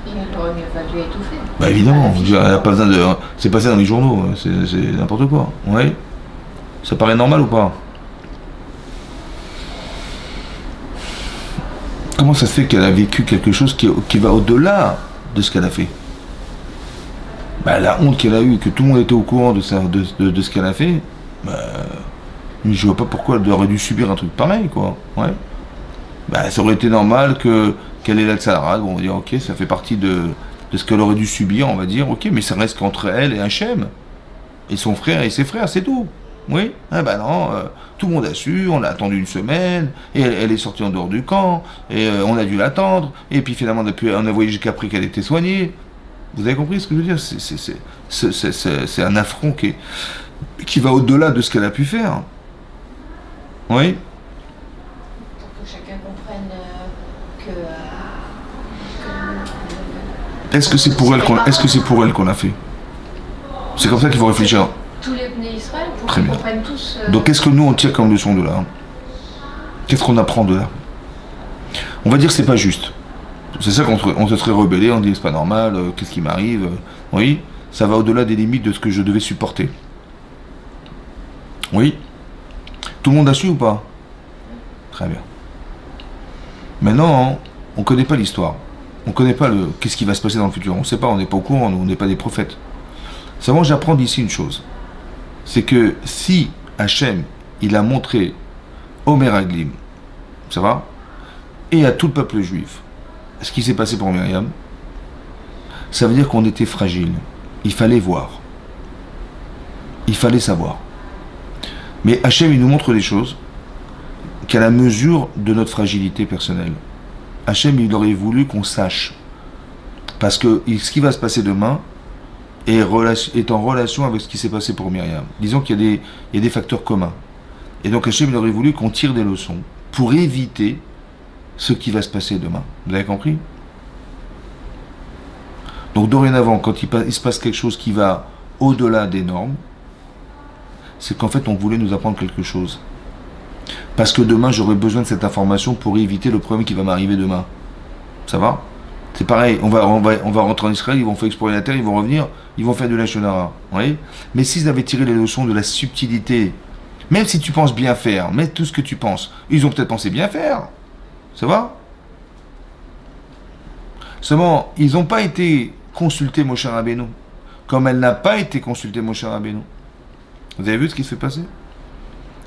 S2: Il aurait mieux fallu étouffer.
S1: Bah, évidemment.
S2: Ah,
S1: Elle n'a pas besoin de. C'est passé dans les journaux. C'est n'importe quoi. Oui. Ça paraît normal ou pas? Comment ça se fait qu'elle a vécu quelque chose qui va au-delà de ce qu'elle a fait? Bah, la honte qu'elle a eue, que tout le monde était au courant de ce qu'elle a fait, bah, je vois pas pourquoi elle aurait dû subir un truc pareil, quoi. Ouais. Bah, ça aurait été normal qu'elle ait la salade. Bon, on va dire, ok, ça fait partie de ce qu'elle aurait dû subir, on va dire, ok, mais ça reste qu'entre elle et Hachem, et son frère et ses frères, c'est tout. Oui. Ah bah non, tout le monde a su, on a attendu une semaine, et elle est sortie en dehors du camp, et on a dû l'attendre, et puis finalement, on a voyagé qu'après qu'elle était soignée. Vous avez compris ce que je veux dire? C'est un affront qui va au-delà de ce qu'elle a pu faire. Oui.
S2: Pour que chacun comprenne
S1: Est-ce que c'est pour elle qu'on l'a fait? C'est comme ça qu'il faut réfléchir.
S2: tous les Bnei Israël, pour
S1: Très
S2: qu'ils
S1: bien.
S2: comprennent tous.
S1: Donc qu'est-ce que nous on tire comme leçon de là? Qu'est-ce qu'on apprend de là? On va dire que c'est pas juste. C'est ça on se serait rebellé, on dit c'est pas normal, qu'est-ce qui m'arrive? Oui, ça va au-delà des limites de ce que je devais supporter. Oui. Tout le monde a su ou pas? Très bien. Maintenant, on ne connaît pas l'histoire. On ne connaît pas qu'est-ce qui va se passer dans le futur. On ne sait pas, on n'est pas au courant, on n'est pas des prophètes. Seulement, j'apprends d'ici une chose. C'est que si Hachem, il a montré au Meraglim, ça va, et à tout le peuple juif, ce qui s'est passé pour Myriam, ça veut dire qu'on était fragile. Il fallait voir. Il fallait savoir. Mais Hachem, il nous montre des choses qu'à la mesure de notre fragilité personnelle. Hachem, il aurait voulu qu'on sache. Parce que ce qui va se passer demain est en relation avec ce qui s'est passé pour Myriam. Disons qu'il y a des facteurs communs. Et donc Hachem, il aurait voulu qu'on tire des leçons pour éviter ce qui va se passer demain. Vous avez compris? Donc dorénavant, quand il se passe quelque chose qui va au-delà des normes, c'est qu'en fait on voulait nous apprendre quelque chose. Parce que demain j'aurai besoin de cette information pour éviter le problème qui va m'arriver demain. Ça va? C'est pareil, on va rentrer en Israël, ils vont faire explorer la terre, ils vont revenir, ils vont faire de la shonara. Oui? Mais s'ils avaient tiré les leçons de la subtilité, même si tu penses bien faire, mais tout ce que tu penses, ils ont peut-être pensé bien faire. Ça va? Seulement, ils n'ont pas été consultés Moshe Rabbeinu, comme elle n'a pas été consultée Moshe Rabbeinu. Vous avez vu ce qui s'est passé?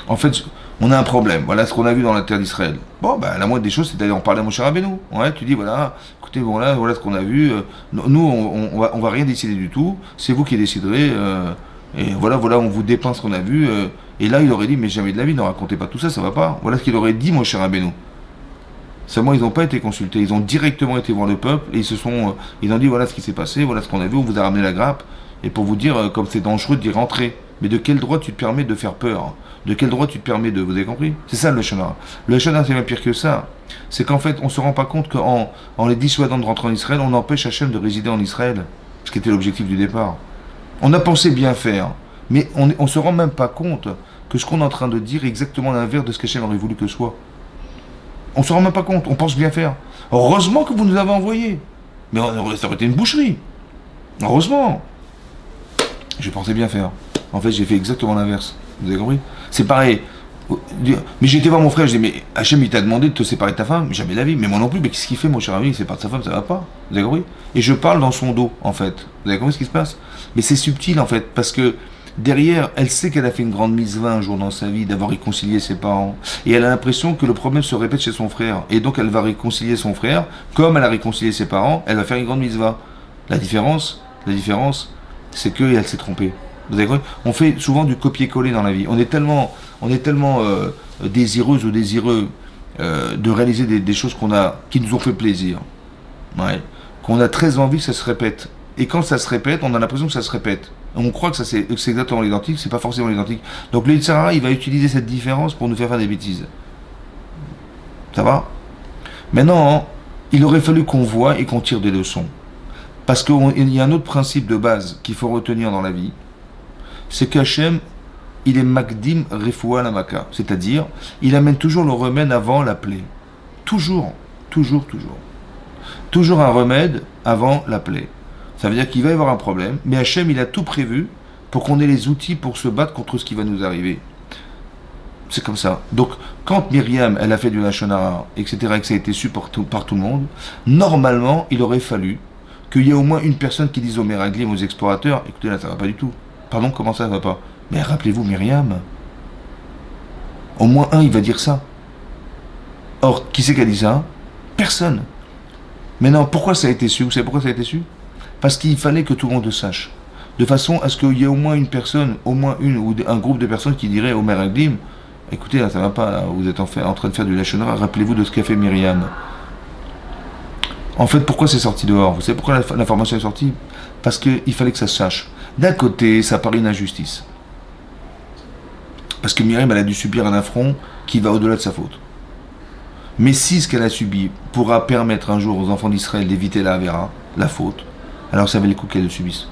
S1: En fait, on a un problème. Voilà ce qu'on a vu dans la terre d'Israël. Bon, ben, la moindre des choses, c'est d'aller en parler à Moshe Rabbeinu. Ouais, tu dis, voilà, écoutez, voilà ce qu'on a vu. Nous, on va rien décider du tout. C'est vous qui déciderez. Et voilà, on vous dépeint ce qu'on a vu. Et là, il aurait dit, mais jamais de la vie, ne racontez pas tout ça, ça va pas. Voilà ce qu'il aurait dit, Moshe Rabbeinu. Seulement, ils n'ont pas été consultés. Ils ont directement été voir le peuple et ils ont dit, voilà ce qui s'est passé, voilà ce qu'on a vu, on vous a ramené la grappe. Et pour vous dire, comme c'est dangereux d'y rentrer. Mais de quel droit tu te permets de faire peur? De quel droit tu te permets de... Vous avez compris? C'est ça le Shana. Le Shana, c'est même pire que ça. C'est qu'en fait, on ne se rend pas compte qu'en les dissuadant de rentrer en Israël, on empêche Hachem de résider en Israël. Ce qui était l'objectif du départ. On a pensé bien faire. Mais on ne se rend même pas compte que ce qu'on est en train de dire est exactement l'inverse de ce qu'Hachem aurait voulu que ce soit. On ne se rend même pas compte. On pense bien faire. Heureusement que vous nous avez envoyés. Mais ça aurait été une boucherie. Heureusement. Je pensais bien faire. En fait, j'ai fait exactement l'inverse. Vous avez compris? C'est pareil. Mais j'ai été voir mon frère, je dis, mais Hachem, il t'a demandé de te séparer de ta femme? Jamais de la vie. Mais moi non plus. Mais qu'est-ce qu'il fait, mon cher ami? Il sépare de sa femme, ça va pas. Vous avez compris? Et je parle dans son dos, en fait. Vous avez compris ce qui se passe? Mais c'est subtil, en fait, parce que derrière, elle sait qu'elle a fait une grande mitzvah un jour dans sa vie, d'avoir réconcilié ses parents. Et elle a l'impression que le problème se répète chez son frère. Et donc, elle va réconcilier son frère. Comme elle a réconcilié ses parents, elle va faire une grande mitzvah. La différence, c'est qu'elle s'est trompée. Vous avez compris? On fait souvent du copier-coller dans la vie. On est tellement désireuse ou désireux de réaliser des choses qui nous ont fait plaisir, ouais, qu'on a très envie que ça se répète. Et quand ça se répète, on a l'impression que ça se répète. On croit que c'est exactement l'identique, c'est pas forcément l'identique. Donc le Yitzhara, il va utiliser cette différence pour nous faire des bêtises. Ça va? Maintenant, il aurait fallu qu'on voie et qu'on tire des leçons. Parce qu'il y a un autre principe de base qu'il faut retenir dans la vie, c'est qu'Hachem, il est Magdim Refoua la Maka, c'est-à-dire, il amène toujours le remède avant la plaie. Toujours. Toujours, toujours. Toujours un remède avant la plaie. Ça veut dire qu'il va y avoir un problème, mais Hachem, il a tout prévu pour qu'on ait les outils pour se battre contre ce qui va nous arriver. C'est comme ça. Donc, quand Myriam, elle a fait du Lachon Hara, etc., et que ça a été su par tout le monde, normalement, il aurait fallu qu'il y ait au moins une personne qui dise aux Meraglim, aux explorateurs, écoutez, là, ça va pas du tout. Pardon, comment ça va pas? Mais rappelez-vous Myriam. Au moins un, il va dire ça. Or, qui c'est qui a dit ça? Personne. Maintenant, pourquoi ça a été su? Vous savez pourquoi ça a été su? Parce qu'il fallait que tout le monde le sache. De façon à ce qu'il y ait au moins une personne, au moins une ou un groupe de personnes qui diraient au Meraglim, écoutez, là, ça va pas, là, vous êtes en train de faire du Lachon Hara, rappelez-vous de ce qu'a fait Myriam. En fait, pourquoi c'est sorti dehors? Vous savez pourquoi l'information est sortie? Parce qu'il fallait que ça se sache. D'un côté, ça paraît une injustice. Parce que Myriam, elle a dû subir un affront qui va au-delà de sa faute. Mais si ce qu'elle a subi pourra permettre un jour aux enfants d'Israël d'éviter la Avera, la faute, alors ça valait le coup qu'elle le subisse.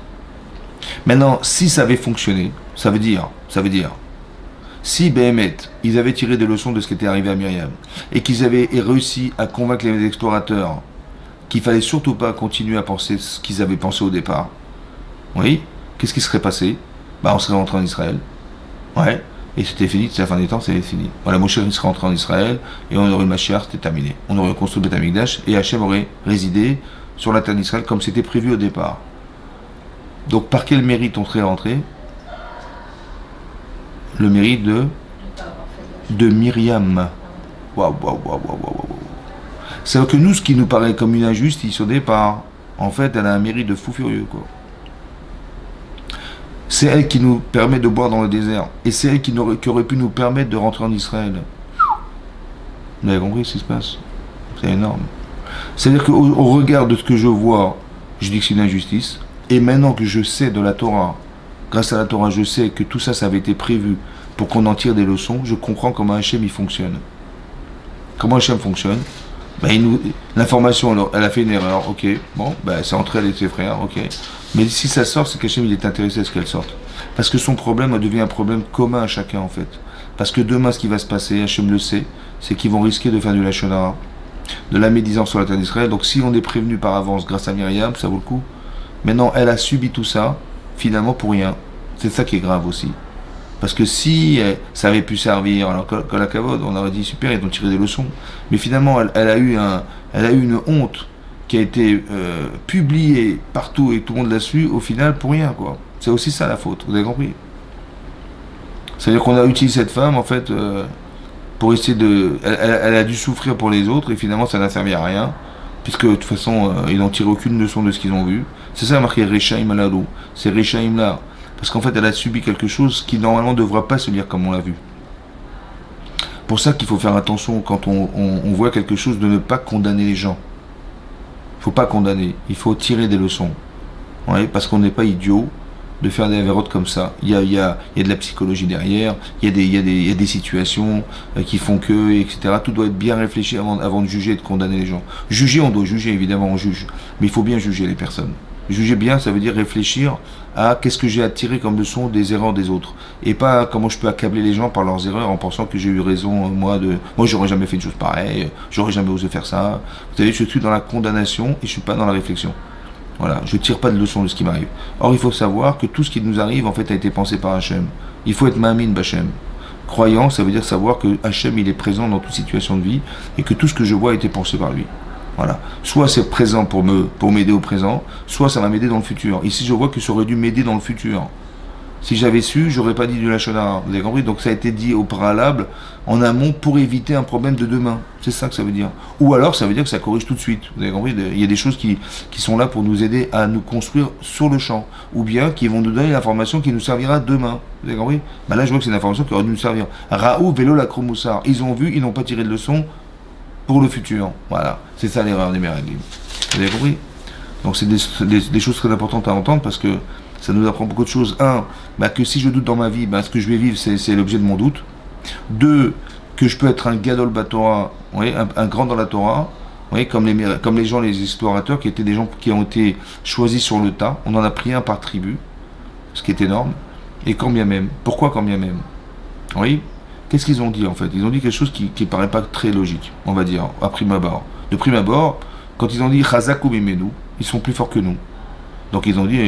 S1: Maintenant, si ça avait fonctionné, ça veut dire, si Béhémet, ils avaient tiré des leçons de ce qui était arrivé à Myriam, et qu'ils avaient réussi à convaincre les explorateurs qu'il fallait surtout pas continuer à penser ce qu'ils avaient pensé au départ, oui, qu'est-ce qui serait passé? Bah, on serait rentré en Israël. Ouais. Et c'était fini, c'est la fin des temps, c'est fini. Voilà, Moshe serait rentré en Israël, et on aurait eu le Mashiach, c'était terminé. On aurait construit le Beth Amikdash, et Hachem aurait résidé sur la terre d'Israël comme c'était prévu au départ. Donc par quel mérite on serait rentré? Le mérite de Myriam. Waouh, waouh, waouh, waouh, waouh. C'est-à-dire que nous, ce qui nous paraît comme une injustice au départ, en fait, elle a un mérite de fou furieux, quoi. C'est elle qui nous permet de boire dans le désert. Et c'est elle qui aurait pu nous permettre de rentrer en Israël. Vous avez compris ce qui se passe? C'est énorme. C'est-à-dire qu'au regard de ce que je vois, je dis que c'est une injustice. Et maintenant que je sais de la Torah, grâce à la Torah, je sais que tout ça, ça avait été prévu pour qu'on en tire des leçons, je comprends comment Hachem il fonctionne. Comment Hachem fonctionne? L'information, elle a fait une erreur, ok, bon, c'est entre elle et ses frères, ok. Mais si ça sort, c'est qu'Hachem il est intéressé à ce qu'elle sorte. Parce que son problème devient un problème commun à chacun en fait. Parce que demain, ce qui va se passer, Hachem le sait, c'est qu'ils vont risquer de faire du Lachon Hara, de la médisance sur la terre d'Israël. Donc si on est prévenu par avance grâce à Myriam, ça vaut le coup. Maintenant, elle a subi tout ça, finalement pour rien. C'est ça qui est grave aussi. Parce que si ça avait pu servir, alors que la Kavod, on aurait dit super, ils ont tiré des leçons. Mais finalement, elle a eu une honte qui a été publiée partout et tout le monde l'a su, au final, pour rien, quoi. C'est aussi ça la faute, vous avez compris? C'est-à-dire qu'on a utilisé cette femme, en fait, pour essayer de... Elle a dû souffrir pour les autres, et finalement, ça n'a servi à rien, puisque de toute façon, ils n'ont tiré aucune leçon de ce qu'ils ont vu. C'est ça marqué Rechaim Alalou. C'est Rechaim là. Parce qu'en fait, elle a subi quelque chose qui normalement ne devra pas se lire comme on l'a vu. Pour ça qu'il faut faire attention quand on voit quelque chose de ne pas condamner les gens. Il ne faut pas condamner, il faut tirer des leçons. Ouais, parce qu'on n'est pas idiot de faire des avérotes comme ça. Il y a de la psychologie derrière, il y a des situations qui font que, etc. Tout doit être bien réfléchi avant de juger et de condamner les gens. Juger, on doit juger, évidemment, on juge. Mais il faut bien juger les personnes. Juger bien, ça veut dire réfléchir à qu'est-ce que j'ai à tirer comme leçon des erreurs des autres. Et pas comment je peux accabler les gens par leurs erreurs en pensant que j'ai eu raison, moi j'aurais jamais fait une chose pareille, j'aurais jamais osé faire ça. Vous savez, je suis dans la condamnation et je suis pas dans la réflexion. Voilà, je tire pas de leçon de ce qui m'arrive. Or, il faut savoir que tout ce qui nous arrive, en fait, a été pensé par Hachem. Il faut être Ma'amin B'Hachem. Croyant, ça veut dire savoir que Hachem, il est présent dans toute situation de vie et que tout ce que je vois a été pensé par lui. Voilà. Soit c'est présent pour m'aider au présent, soit ça va m'aider dans le futur. Ici, je vois que ça aurait dû m'aider dans le futur. Si j'avais su, j'aurais pas dit du Lachon Hara. Vous avez compris? Donc ça a été dit au préalable, en amont, pour éviter un problème de demain. C'est ça que ça veut dire. Ou alors, ça veut dire que ça corrige tout de suite. Vous avez compris? Il y a des choses qui sont là pour nous aider à nous construire sur le champ. Ou bien qui vont nous donner l'information qui nous servira demain. Vous avez compris? Là, je vois que c'est une information qui aurait dû nous servir. Raoult, vélo, la Kromoussar. Ils ont vu, ils n'ont pas tiré de leçon pour le futur. Voilà. C'est ça l'erreur des Meraglim. Vous avez compris? Donc c'est des choses très importantes à entendre parce que ça nous apprend beaucoup de choses. Un, que si je doute dans ma vie, ce que je vais vivre, c'est l'objet de mon doute. Deux, que je peux être un gadol batora, un grand dans la Torah, comme les gens, les explorateurs, qui étaient des gens qui ont été choisis sur le tas. On en a pris un par tribu, ce qui est énorme. Et quand bien même. Pourquoi quand bien même? Oui. Qu'est-ce qu'ils ont dit en fait? Ils ont dit quelque chose qui paraît pas très logique, on va dire, à prime abord. De prime abord, quand ils ont dit Chazak ou Mimenu, ils sont plus forts que nous. Donc ils ont dit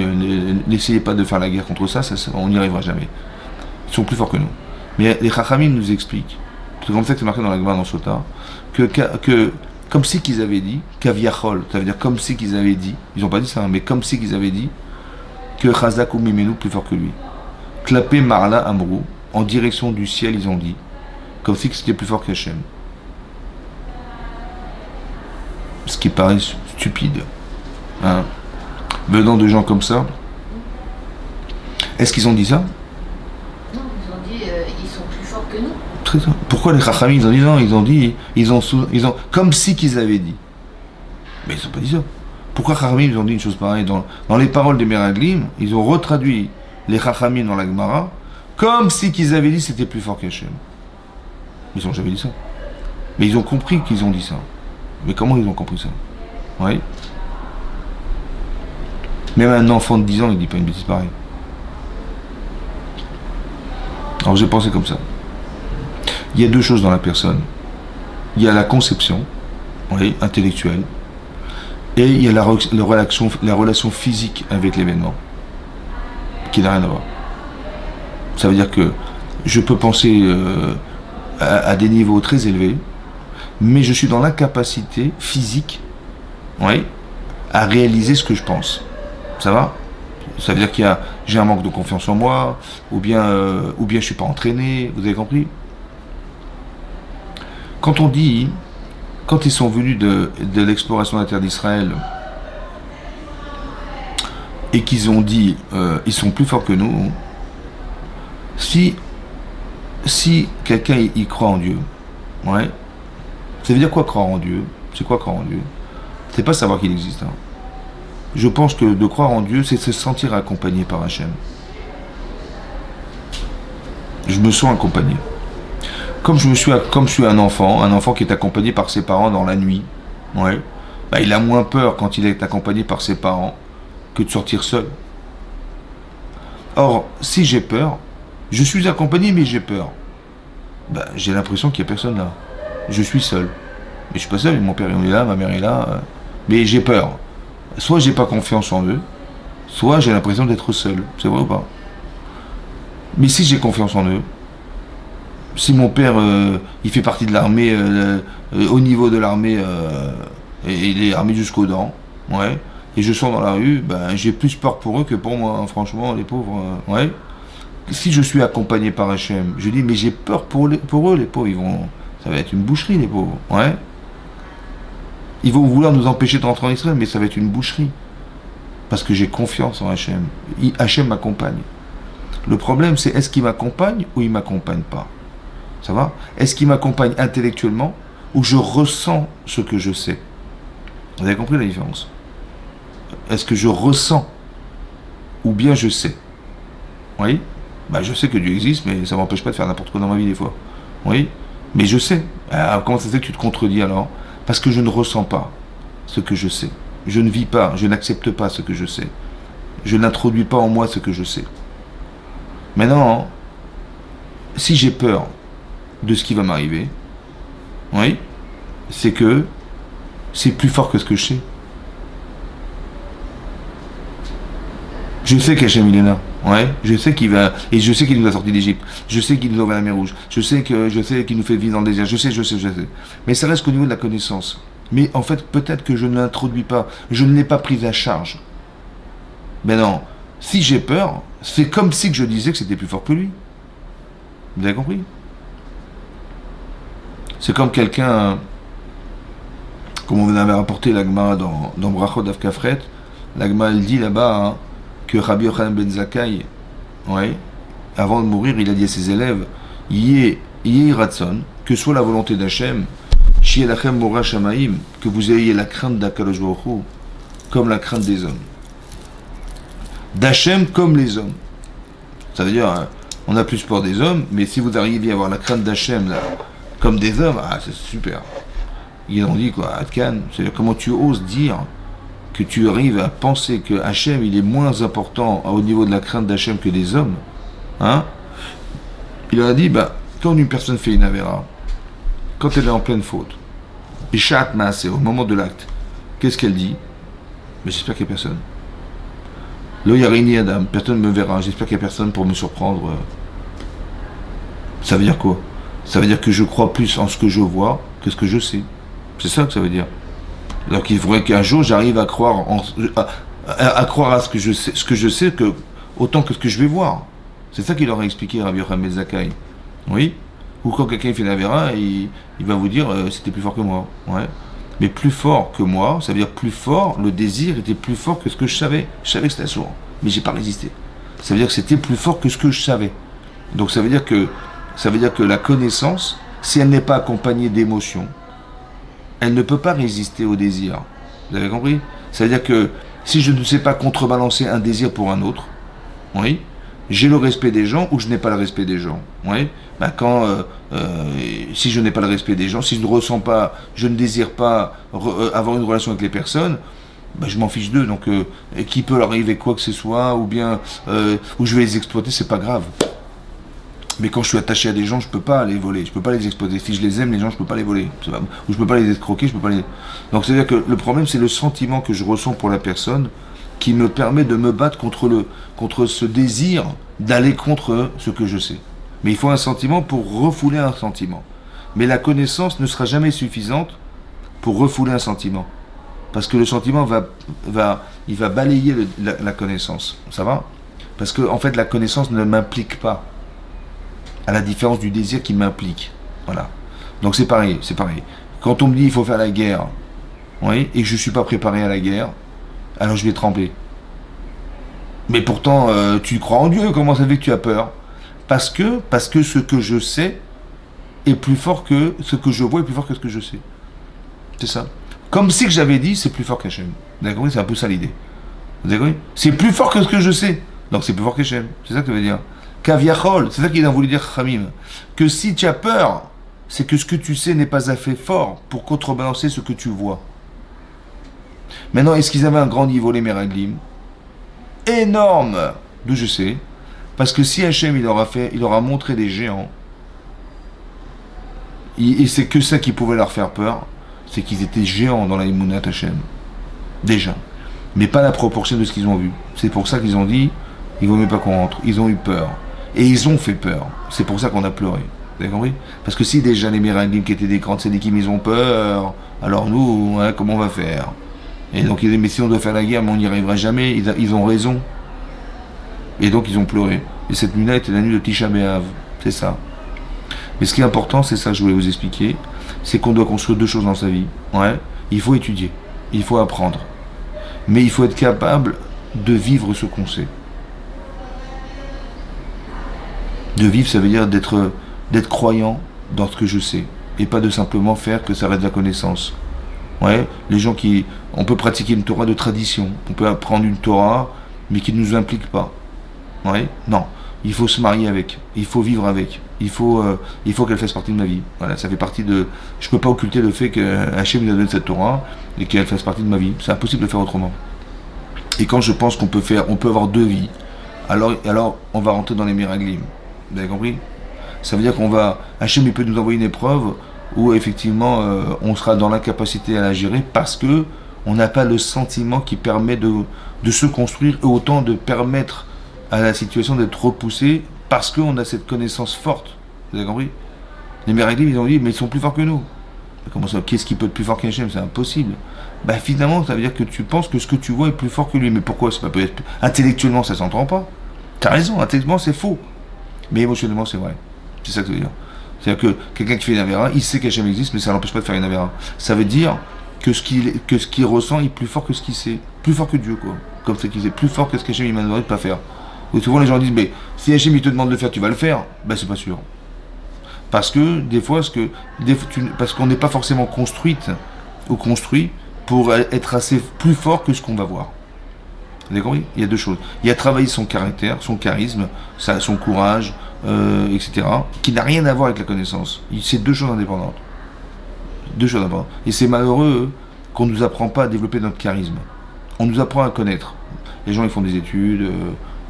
S1: n'essayez pas de faire la guerre contre ça, on n'y arrivera jamais. Ils sont plus forts que nous. Mais les Chachamim nous expliquent, c'est comme ça que c'est marqué dans la Gemara dans Sota, que comme si qu'ils avaient dit, Kaviachol, ça veut dire comme si qu'ils avaient dit, ils n'ont pas dit ça, hein, mais comme si qu'ils avaient dit que Chazak ou Mimenu plus fort que lui. Clapé Marla Amrou, en direction du ciel, ils ont dit, comme si c'était plus fort qu'Hachem. Ce qui paraît stupide. Hein. Venant de gens comme ça, est-ce qu'ils ont dit ça?
S2: Non, ils ont dit ils sont plus forts que nous.
S1: Très bien. Pourquoi les Chachamim, ils ont dit non? Ils ont comme si qu'ils avaient dit. Mais ils n'ont pas dit ça. Pourquoi Chachamim, ils ont dit une chose pareille? Dans les paroles des Meraglim, ils ont retraduit les Chachamim dans la Gemara, comme si qu'ils avaient dit c'était plus fort qu'Hachem. Ils n'ont jamais dit ça. Mais ils ont compris qu'ils ont dit ça. Mais comment ils ont compris ça? Oui. Même un enfant de 10 ans, il ne dit pas une bêtise pareille. Alors j'ai pensé comme ça. Il y a deux choses dans la personne. Il y a la conception, oui, intellectuelle, et il y a la relation physique avec l'événement, qui n'a rien à voir. Ça veut dire que je peux penser à des niveaux très élevés, mais je suis dans l'incapacité physique, oui, à réaliser ce que je pense. Ça va? Ça veut dire j'ai un manque de confiance en moi, ou bien je suis pas entraîné, vous avez compris? Quand ils sont venus de l'exploration de la terre d'Israël, et qu'ils ont dit, ils sont plus forts que nous, si quelqu'un il croit en Dieu, ouais, ça veut dire quoi croire en Dieu? C'est quoi croire en Dieu? C'est pas savoir qu'il existe. Hein. Je pense que de croire en Dieu, c'est se sentir accompagné par Hachem. Je me sens accompagné. Comme je suis un enfant qui est accompagné par ses parents dans la nuit, ouais, bah, il a moins peur quand il est accompagné par ses parents que de sortir seul. Or, si j'ai peur, je suis accompagné mais j'ai peur. Bah, j'ai l'impression qu'il n'y a personne là. Je suis seul. Mais je suis pas seul, mon père est là, ma mère est là, mais j'ai peur. Soit j'ai pas confiance en eux, soit j'ai l'impression d'être seul. C'est vrai ou pas? Mais si j'ai confiance en eux, si mon père il fait partie de l'armée, au niveau de l'armée, et il est armé jusqu'aux dents, ouais, et je sors dans la rue, ben, j'ai plus peur pour eux que pour moi, hein, franchement, les pauvres, ouais. Si je suis accompagné par Hachem, je dis mais j'ai peur pour eux, les pauvres, ça va être une boucherie, les pauvres, ouais. Ils vont vouloir nous empêcher de rentrer en Israël, mais ça va être une boucherie. Parce que j'ai confiance en Hachem. Hachem m'accompagne. Le problème, c'est est-ce qu'il m'accompagne ou il ne m'accompagne pas? Ça va? Est-ce qu'il m'accompagne intellectuellement ou je ressens ce que je sais? Vous avez compris la différence? Est-ce que je ressens ou bien je sais? Oui? Bah, je sais que Dieu existe, mais ça ne m'empêche pas de faire n'importe quoi dans ma vie des fois. Oui? Mais je sais. Alors, comment ça se fait que tu te contredis alors? Parce que je ne ressens pas ce que je sais. Je ne vis pas, je n'accepte pas ce que je sais. Je n'introduis pas en moi ce que je sais. Maintenant, si j'ai peur de ce qui va m'arriver, oui, c'est que c'est plus fort que ce que je sais. Je sais qu'Hachem il est là. Ouais, je sais qu'il va, et je sais qu'il nous a sortis d'Égypte. Je sais qu'il nous a ouvert la mer Rouge. Je sais qu'il nous fait vivre dans le désert. Je sais. Mais ça reste qu'au niveau de la connaissance. Mais en fait, peut-être que je ne l'introduis pas. Je ne l'ai pas pris à charge. Mais non, si j'ai peur, c'est comme si que je disais que c'était plus fort que lui. Vous avez compris? C'est comme quelqu'un, comme on avait rapporté l'Agma dans Brachot Avkafret, l'Agma elle dit là-bas, hein, que Rabbi Yochanan ben Zakkai, ouais, avant de mourir, il a dit à ses élèves, Yé Ratson, que soit la volonté d'Hachem, Shiel Lachem Mora Shamaim, que vous ayez la crainte d'Akadosh Baruch Hu, comme la crainte des hommes. D'Hachem comme les hommes. Ça veut dire, hein, on a plus peur des hommes, mais si vous arriviez à avoir la crainte d'Hachem là, comme des hommes, ah, c'est super. Ils ont dit quoi, Adkan, c'est-à-dire comment tu oses dire que tu arrives à penser que Hachem il est moins important au niveau de la crainte d'Hachem que des hommes, hein? Il a dit, bah, quand une personne fait une avéra, quand elle est en pleine faute, Ishat Maaseh, au moment de l'acte, qu'est-ce qu'elle dit? Mais j'espère qu'il n'y a personne. Lo yarini Adam, personne ne me verra, j'espère qu'il n'y a personne pour me surprendre. Ça veut dire quoi? Ça veut dire que je crois plus en ce que je vois que ce que je sais. C'est ça que ça veut dire. Donc il faudrait qu'un jour j'arrive à croire à croire à ce que je sais que autant que ce que je vais voir. C'est ça qu'il aurait expliqué Rabbi Yochanan ben Zakkai. Oui. Ou quand quelqu'un fait une avéra, il va vous dire c'était plus fort que moi. Ouais. Mais plus fort que moi, ça veut dire plus fort, le désir était plus fort que ce que je savais. Je savais que c'était sourd, mais j'ai pas résisté. Ça veut dire que c'était plus fort que ce que je savais. Donc ça veut dire que la connaissance, si elle n'est pas accompagnée d'émotions, elle ne peut pas résister au désir. Vous avez compris? Ça veut dire que si je ne sais pas contrebalancer un désir pour un autre, oui, j'ai le respect des gens ou je n'ai pas le respect des gens. Oui. Ben si je n'ai pas le respect des gens, si je ne ressens pas, je ne désire pas avoir une relation avec les personnes, ben je m'en fiche d'eux. Donc, qui peut leur arriver quoi que ce soit, ou bien où je vais les exploiter, c'est pas grave. Mais quand je suis attaché à des gens, je peux pas les voler, je peux pas les exploiter. Si je les aime, les gens, je peux pas les voler. Ou je peux pas les escroquer, je peux pas les. Donc, c'est-à-dire que le problème, c'est le sentiment que je ressens pour la personne qui me permet de me battre contre ce désir d'aller contre ce que je sais. Mais il faut un sentiment pour refouler un sentiment. Mais la connaissance ne sera jamais suffisante pour refouler un sentiment. Parce que le sentiment il va balayer la connaissance. Ça va? Parce que, en fait, la connaissance ne m'implique pas. À la différence du désir qui m'implique. Voilà. Donc c'est pareil. Quand on me dit il faut faire la guerre, oui, et que je ne suis pas préparé à la guerre, alors je vais trembler. Mais pourtant, tu crois en Dieu, comment ça fait que tu as peur? Parce que ce que je sais est plus fort que ce que je vois, est plus fort que ce que je sais. C'est ça. Comme si que j'avais dit, c'est plus fort qu'Hachem. Vous avez compris? C'est un peu ça l'idée. Vous avez compris? C'est plus fort que ce que je sais. Donc c'est plus fort qu'Hachem. C'est ça que ça veut dire. Kaviachol, c'est ça qu'il a voulu dire Khamim. Que si tu as peur, c'est que ce que tu sais n'est pas assez fort pour contrebalancer ce que tu vois. Maintenant, est-ce qu'ils avaient un grand niveau, les Meraglim? Énorme! D'où je sais. Parce que si Hachem, il leur a montré des géants, et c'est que ça qui pouvait leur faire peur, c'est qu'ils étaient géants dans la Emunat Hachem. Déjà. Mais pas la proportion de ce qu'ils ont vu. C'est pour ça qu'ils ont dit, il vaut mieux pas qu'on rentre. Ils ont eu peur. Et ils ont fait peur. C'est pour ça qu'on a pleuré. Vous avez compris? Parce que si déjà les Meraglim qui étaient des grandes sénékim, ils ont peur, alors nous, hein, comment on va faire? Et donc ils disaient, mais si on doit faire la guerre, mais on n'y arrivera jamais, ils ont raison. Et donc ils ont pleuré. Et cette nuit-là était la nuit de Tisha B'Av. C'est ça. Mais ce qui est important, c'est ça que je voulais vous expliquer, c'est qu'on doit construire deux choses dans sa vie. Ouais. Il faut étudier, il faut apprendre. Mais il faut être capable de vivre ce qu'on sait. De vivre, ça veut dire d'être croyant dans ce que je sais. Et pas de simplement faire que ça reste de la connaissance. Ouais, les gens on peut pratiquer une Torah de tradition, on peut apprendre une Torah, mais qui ne nous implique pas. Ouais, non, il faut se marier avec, il faut vivre avec, il faut qu'elle fasse partie de ma vie. Voilà, ça fait partie de. Je peux pas occulter le fait que Hachem nous a donné cette Torah et qu'elle fasse partie de ma vie. C'est impossible de faire autrement. Et quand je pense on peut avoir deux vies, alors on va rentrer dans les Meraglim. Vous avez compris? Ça veut dire Hachem il peut nous envoyer une épreuve où effectivement on sera dans l'incapacité à la gérer parce que on n'a pas le sentiment qui permet de se construire et autant de permettre à la situation d'être repoussée parce qu'on a cette connaissance forte. Vous avez compris? Les Meraglim, ils ont dit, mais ils sont plus forts que nous. Comment ça? Qu'est-ce qui peut être plus fort qu'Hachem? C'est impossible. Ben finalement, ça veut dire que tu penses que ce que tu vois est plus fort que lui. Mais pourquoi? C'est pas peut-être. Intellectuellement, ça s'entend pas. T'as raison, intellectuellement, c'est faux. Mais émotionnellement, c'est vrai. C'est ça que ça veut dire. C'est-à-dire que quelqu'un qui fait une avéra, il sait qu'Hachem existe, mais ça n'empêche pas de faire une avéra. Ça veut dire que ce qu'il ressent est plus fort que ce qu'il sait. Plus fort que Dieu, quoi. Comme ce qu'il sait. Plus fort que ce qu'Hachem m'a demandé de pas faire. Et souvent, les gens disent, mais si Hachem il te demande de le faire, tu vas le faire. Ben, c'est pas sûr. Parce que, des fois, parce qu'on n'est pas forcément construite ou construit pour être assez plus fort que ce qu'on va voir. Vous avez compris? Il y a deux choses. Il y a travailler son caractère, son charisme, son courage, etc., qui n'a rien à voir avec la connaissance. C'est deux choses indépendantes. Deux choses indépendantes. Et c'est malheureux qu'on ne nous apprend pas à développer notre charisme. On nous apprend à connaître. Les gens, ils font des études,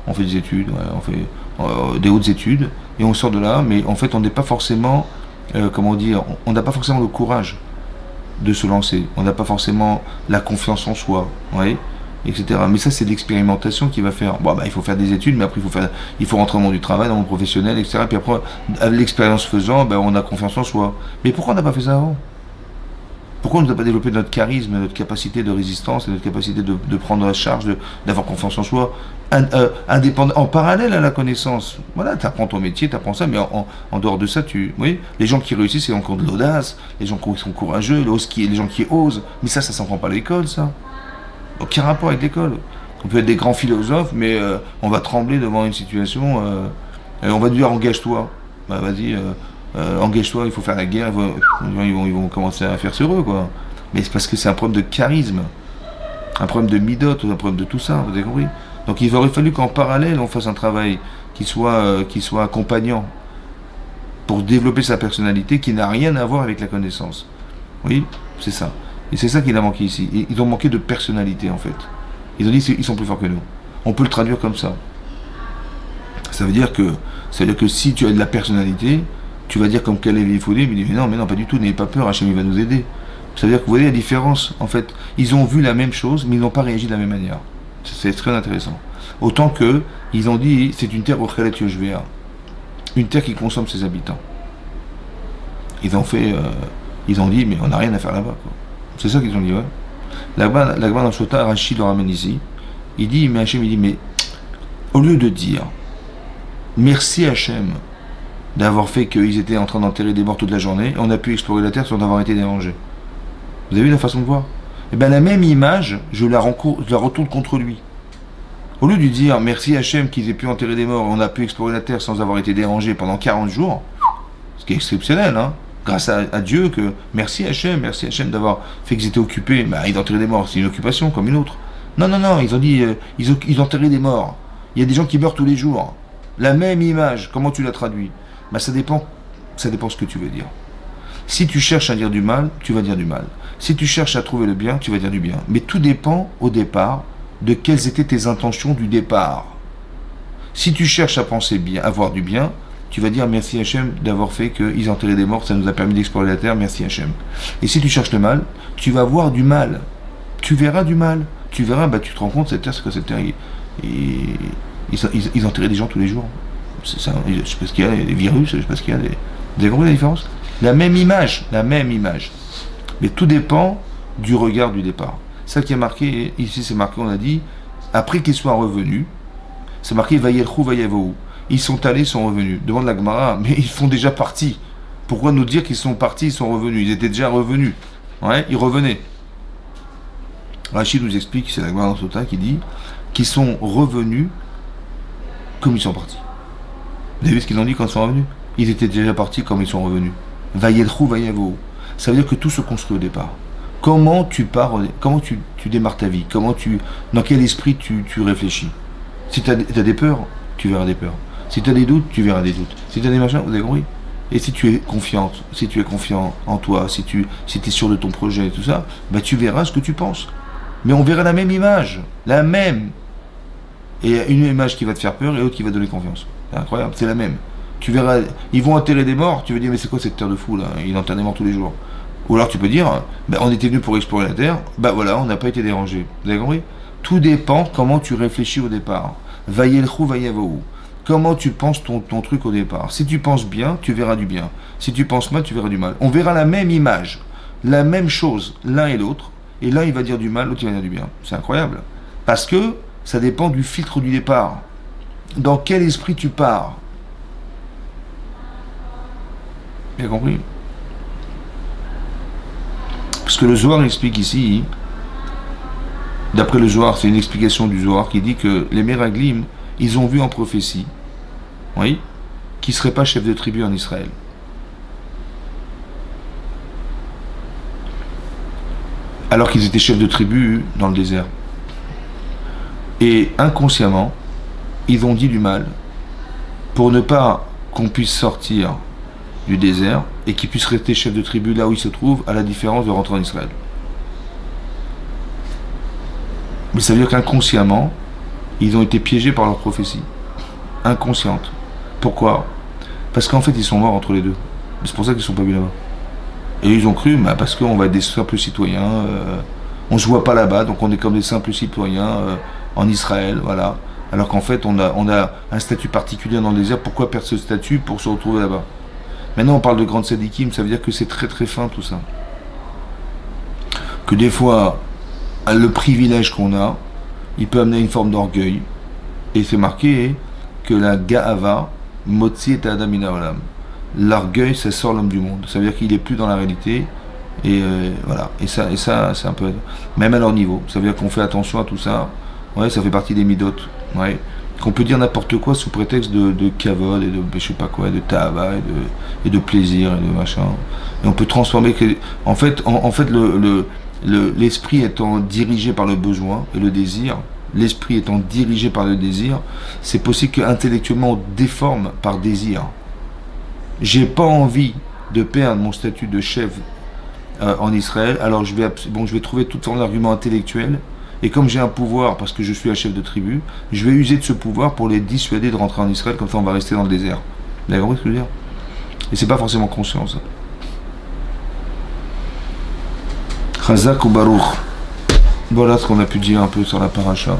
S1: on fait des études, ouais, on fait des hautes études, et on sort de là, mais en fait, on n'est pas forcément, on n'a pas forcément le courage de se lancer. On n'a pas forcément la confiance en soi, oui, etc. Mais ça, c'est l'expérimentation qui va faire. Bon, il faut faire des études, mais après, il faut rentrer dans le monde du travail, dans le monde professionnel, etc. Puis après, l'expérience faisant, on a confiance en soi. Mais pourquoi on n'a pas fait ça avant? Pourquoi on ne doit pas développer notre charisme, notre capacité de résistance, et notre capacité de prendre la charge, d'avoir confiance en soi, indépendant, en parallèle à la connaissance? Voilà, tu apprends ton métier, tu apprends ça, mais en dehors de ça, oui, les gens qui réussissent, c'est encore de l'audace, les gens qui sont courageux, les gens qui osent, mais ça s'apprend pas à l'école, ça. Aucun rapport avec l'école. On peut être des grands philosophes, mais on va trembler devant une situation, et on va dire engage-toi. Vas-y, engage-toi, il faut faire la guerre, ils vont commencer à faire sur eux, quoi. Mais c'est parce que c'est un problème de charisme, un problème de midote, un problème de tout ça, vous avez compris? Donc il aurait fallu qu'en parallèle, on fasse un travail qui soit accompagnant pour développer sa personnalité qui n'a rien à voir avec la connaissance. Oui, c'est ça. Et c'est ça qu'il a manqué ici. Ils ont manqué de personnalité, en fait. Ils ont dit qu'ils sont plus forts que nous. On peut le traduire comme ça. Ça veut dire que si tu as de la personnalité, tu vas dire comme Khaled el Foudé, mais non, pas du tout, n'ayez pas peur, Hachem il va nous aider. Ça veut dire que vous voyez la différence, en fait. Ils ont vu la même chose, mais ils n'ont pas réagi de la même manière. C'est très intéressant. Autant que ils ont dit, c'est une terre au Khalet Yoshvea, une terre qui consomme ses habitants. Ils ont dit, mais on n'a rien à faire là-bas, quoi. C'est ça qu'ils ont dit, ouais. Là-bas dans Shota, Rachid le ramène ici. Il dit, mais Hachem, il dit, mais au lieu de dire, merci Hachem d'avoir fait qu'ils étaient en train d'enterrer des morts toute la journée, on a pu explorer la terre sans avoir été dérangé. Vous avez vu la façon de voir? Eh bien, la même image, je la retourne contre lui. Au lieu de dire merci Hachem qu'ils aient pu enterrer des morts, on a pu explorer la terre sans avoir été dérangé pendant 40 jours, ce qui est exceptionnel, hein? Grâce à Dieu, que merci Hachem d'avoir fait qu'ils étaient occupés. Ils enterraient des morts, c'est une occupation comme une autre. Non, ils ont dit, ils enterraient des morts. Il y a des gens qui meurent tous les jours. La même image, comment tu la traduis? Ça dépend ce que tu veux dire. Si tu cherches à dire du mal, tu vas dire du mal. Si tu cherches à trouver le bien, tu vas dire du bien. Mais tout dépend, au départ, de quelles étaient tes intentions du départ. Si tu cherches à penser bien, à voir du bien, tu vas dire merci Hachem d'avoir fait qu'ils enterraient des morts, ça nous a permis d'explorer la terre, merci Hachem. Et si tu cherches le mal, tu vas voir du mal. Tu verras du mal. Tu verras, tu te rends compte, cette terre, c'est quoi cette terre? Ils enterraient des gens tous les jours. Je sais pas ce qu'il y a, des virus, je sais pas ce qu'il y a. Vous avez compris la différence? La même image. Mais tout dépend du regard du départ. Ça qui est marqué, ici c'est marqué, on a dit, après qu'ils soient revenus, c'est marqué Vayelchou Vayavohu. Ils sont allés, ils sont revenus. Demande la Gemara, mais ils font déjà partie. Pourquoi nous dire qu'ils sont partis, ils sont revenus? Ils étaient déjà revenus. Ouais, ils revenaient. Rachid nous explique, c'est la Gemara dans Sota qui dit qu'ils sont revenus comme ils sont partis. Vous avez vu ce qu'ils ont dit quand ils sont revenus? Ils étaient déjà partis comme ils sont revenus. Vayelchou Vayavohu. Ça veut dire que tout se construit au départ. Comment tu pars, comment tu démarres ta vie, dans quel esprit tu réfléchis. Si tu as des peurs, tu verras des peurs. Si tu as des doutes, tu verras des doutes. Si tu as des machins, vous avez compris? Et si tu es confiant en toi, si tu es sûr de ton projet et tout ça, tu verras ce que tu penses. Mais on verra la même image, la même. Et une image qui va te faire peur et l'autre qui va te donner confiance. C'est incroyable, c'est la même. Tu verras, ils vont enterrer des morts, tu vas dire mais c'est quoi cette terre de fou là? Ils enterrent des morts tous les jours. Ou alors tu peux dire, on était venu pour explorer la terre, voilà, on n'a pas été dérangé. Vous avez compris? Tout dépend comment tu réfléchis au départ. Vayelchou Vayavohu. Comment tu penses ton truc au départ. Si tu penses bien, tu verras du bien. Si tu penses mal, tu verras du mal. On verra la même image, la même chose, l'un et l'autre, et l'un il va dire du mal, l'autre il va dire du bien. C'est incroyable. Parce que ça dépend du filtre du départ. Dans quel esprit tu pars? Bien compris? Parce que le Zohar explique ici, d'après le Zohar, c'est une explication du Zohar qui dit que les Meraglim, ils ont vu en prophétie, oui, qu'ils ne seraient pas chefs de tribu en Israël. Alors qu'ils étaient chefs de tribu dans le désert. Et inconsciemment, ils ont dit du mal pour ne pas qu'on puisse sortir du désert et qu'ils puissent rester chefs de tribu là où ils se trouvent, à la différence de rentrer en Israël. Mais ça veut dire qu'inconsciemment, ils ont été piégés par leur prophétie. Inconsciente. Pourquoi? Parce qu'en fait, ils sont morts entre les deux. C'est pour ça qu'ils ne sont pas vus là-bas. Et ils ont cru, bah, parce qu'on va être des simples citoyens, on se voit pas là-bas, donc on est comme des simples citoyens en Israël, voilà. Alors qu'en fait, on a un statut particulier dans le désert. Pourquoi perdre ce statut pour se retrouver là-bas? Maintenant, on parle de grande sadikim, ça veut dire que c'est très très fin tout ça. Que des fois, le privilège qu'on a, il peut amener une forme d'orgueil. Et c'est marqué que la ga'ava, motzi et adam min haolam. L'orgueil, ça sort l'homme du monde. Ça veut dire qu'il est plus dans la réalité. Et voilà. Et ça, c'est un peu. Même à leur niveau. Ça veut dire qu'on fait attention à tout ça. Ouais, ça fait partie des midotes. Ouais. Qu'on peut dire n'importe quoi sous prétexte de kavod et de je sais pas quoi, de tahava et de plaisir et de machin. Et on peut transformer. En fait, l'esprit étant dirigé par le besoin et le désir, l'esprit étant dirigé par le désir, c'est possible qu'intellectuellement on déforme par désir. J'ai pas envie de perdre mon statut de chef en Israël, alors je vais trouver toute forme d'argument intellectuel, et comme j'ai un pouvoir, parce que je suis un chef de tribu, je vais user de ce pouvoir pour les dissuader de rentrer en Israël, comme ça on va rester dans le désert. Vous avez compris ce que je veux dire? Et c'est pas forcément conscient ça. Chazak ou Baruch. Voilà ce qu'on a pu dire un peu sur la paracha.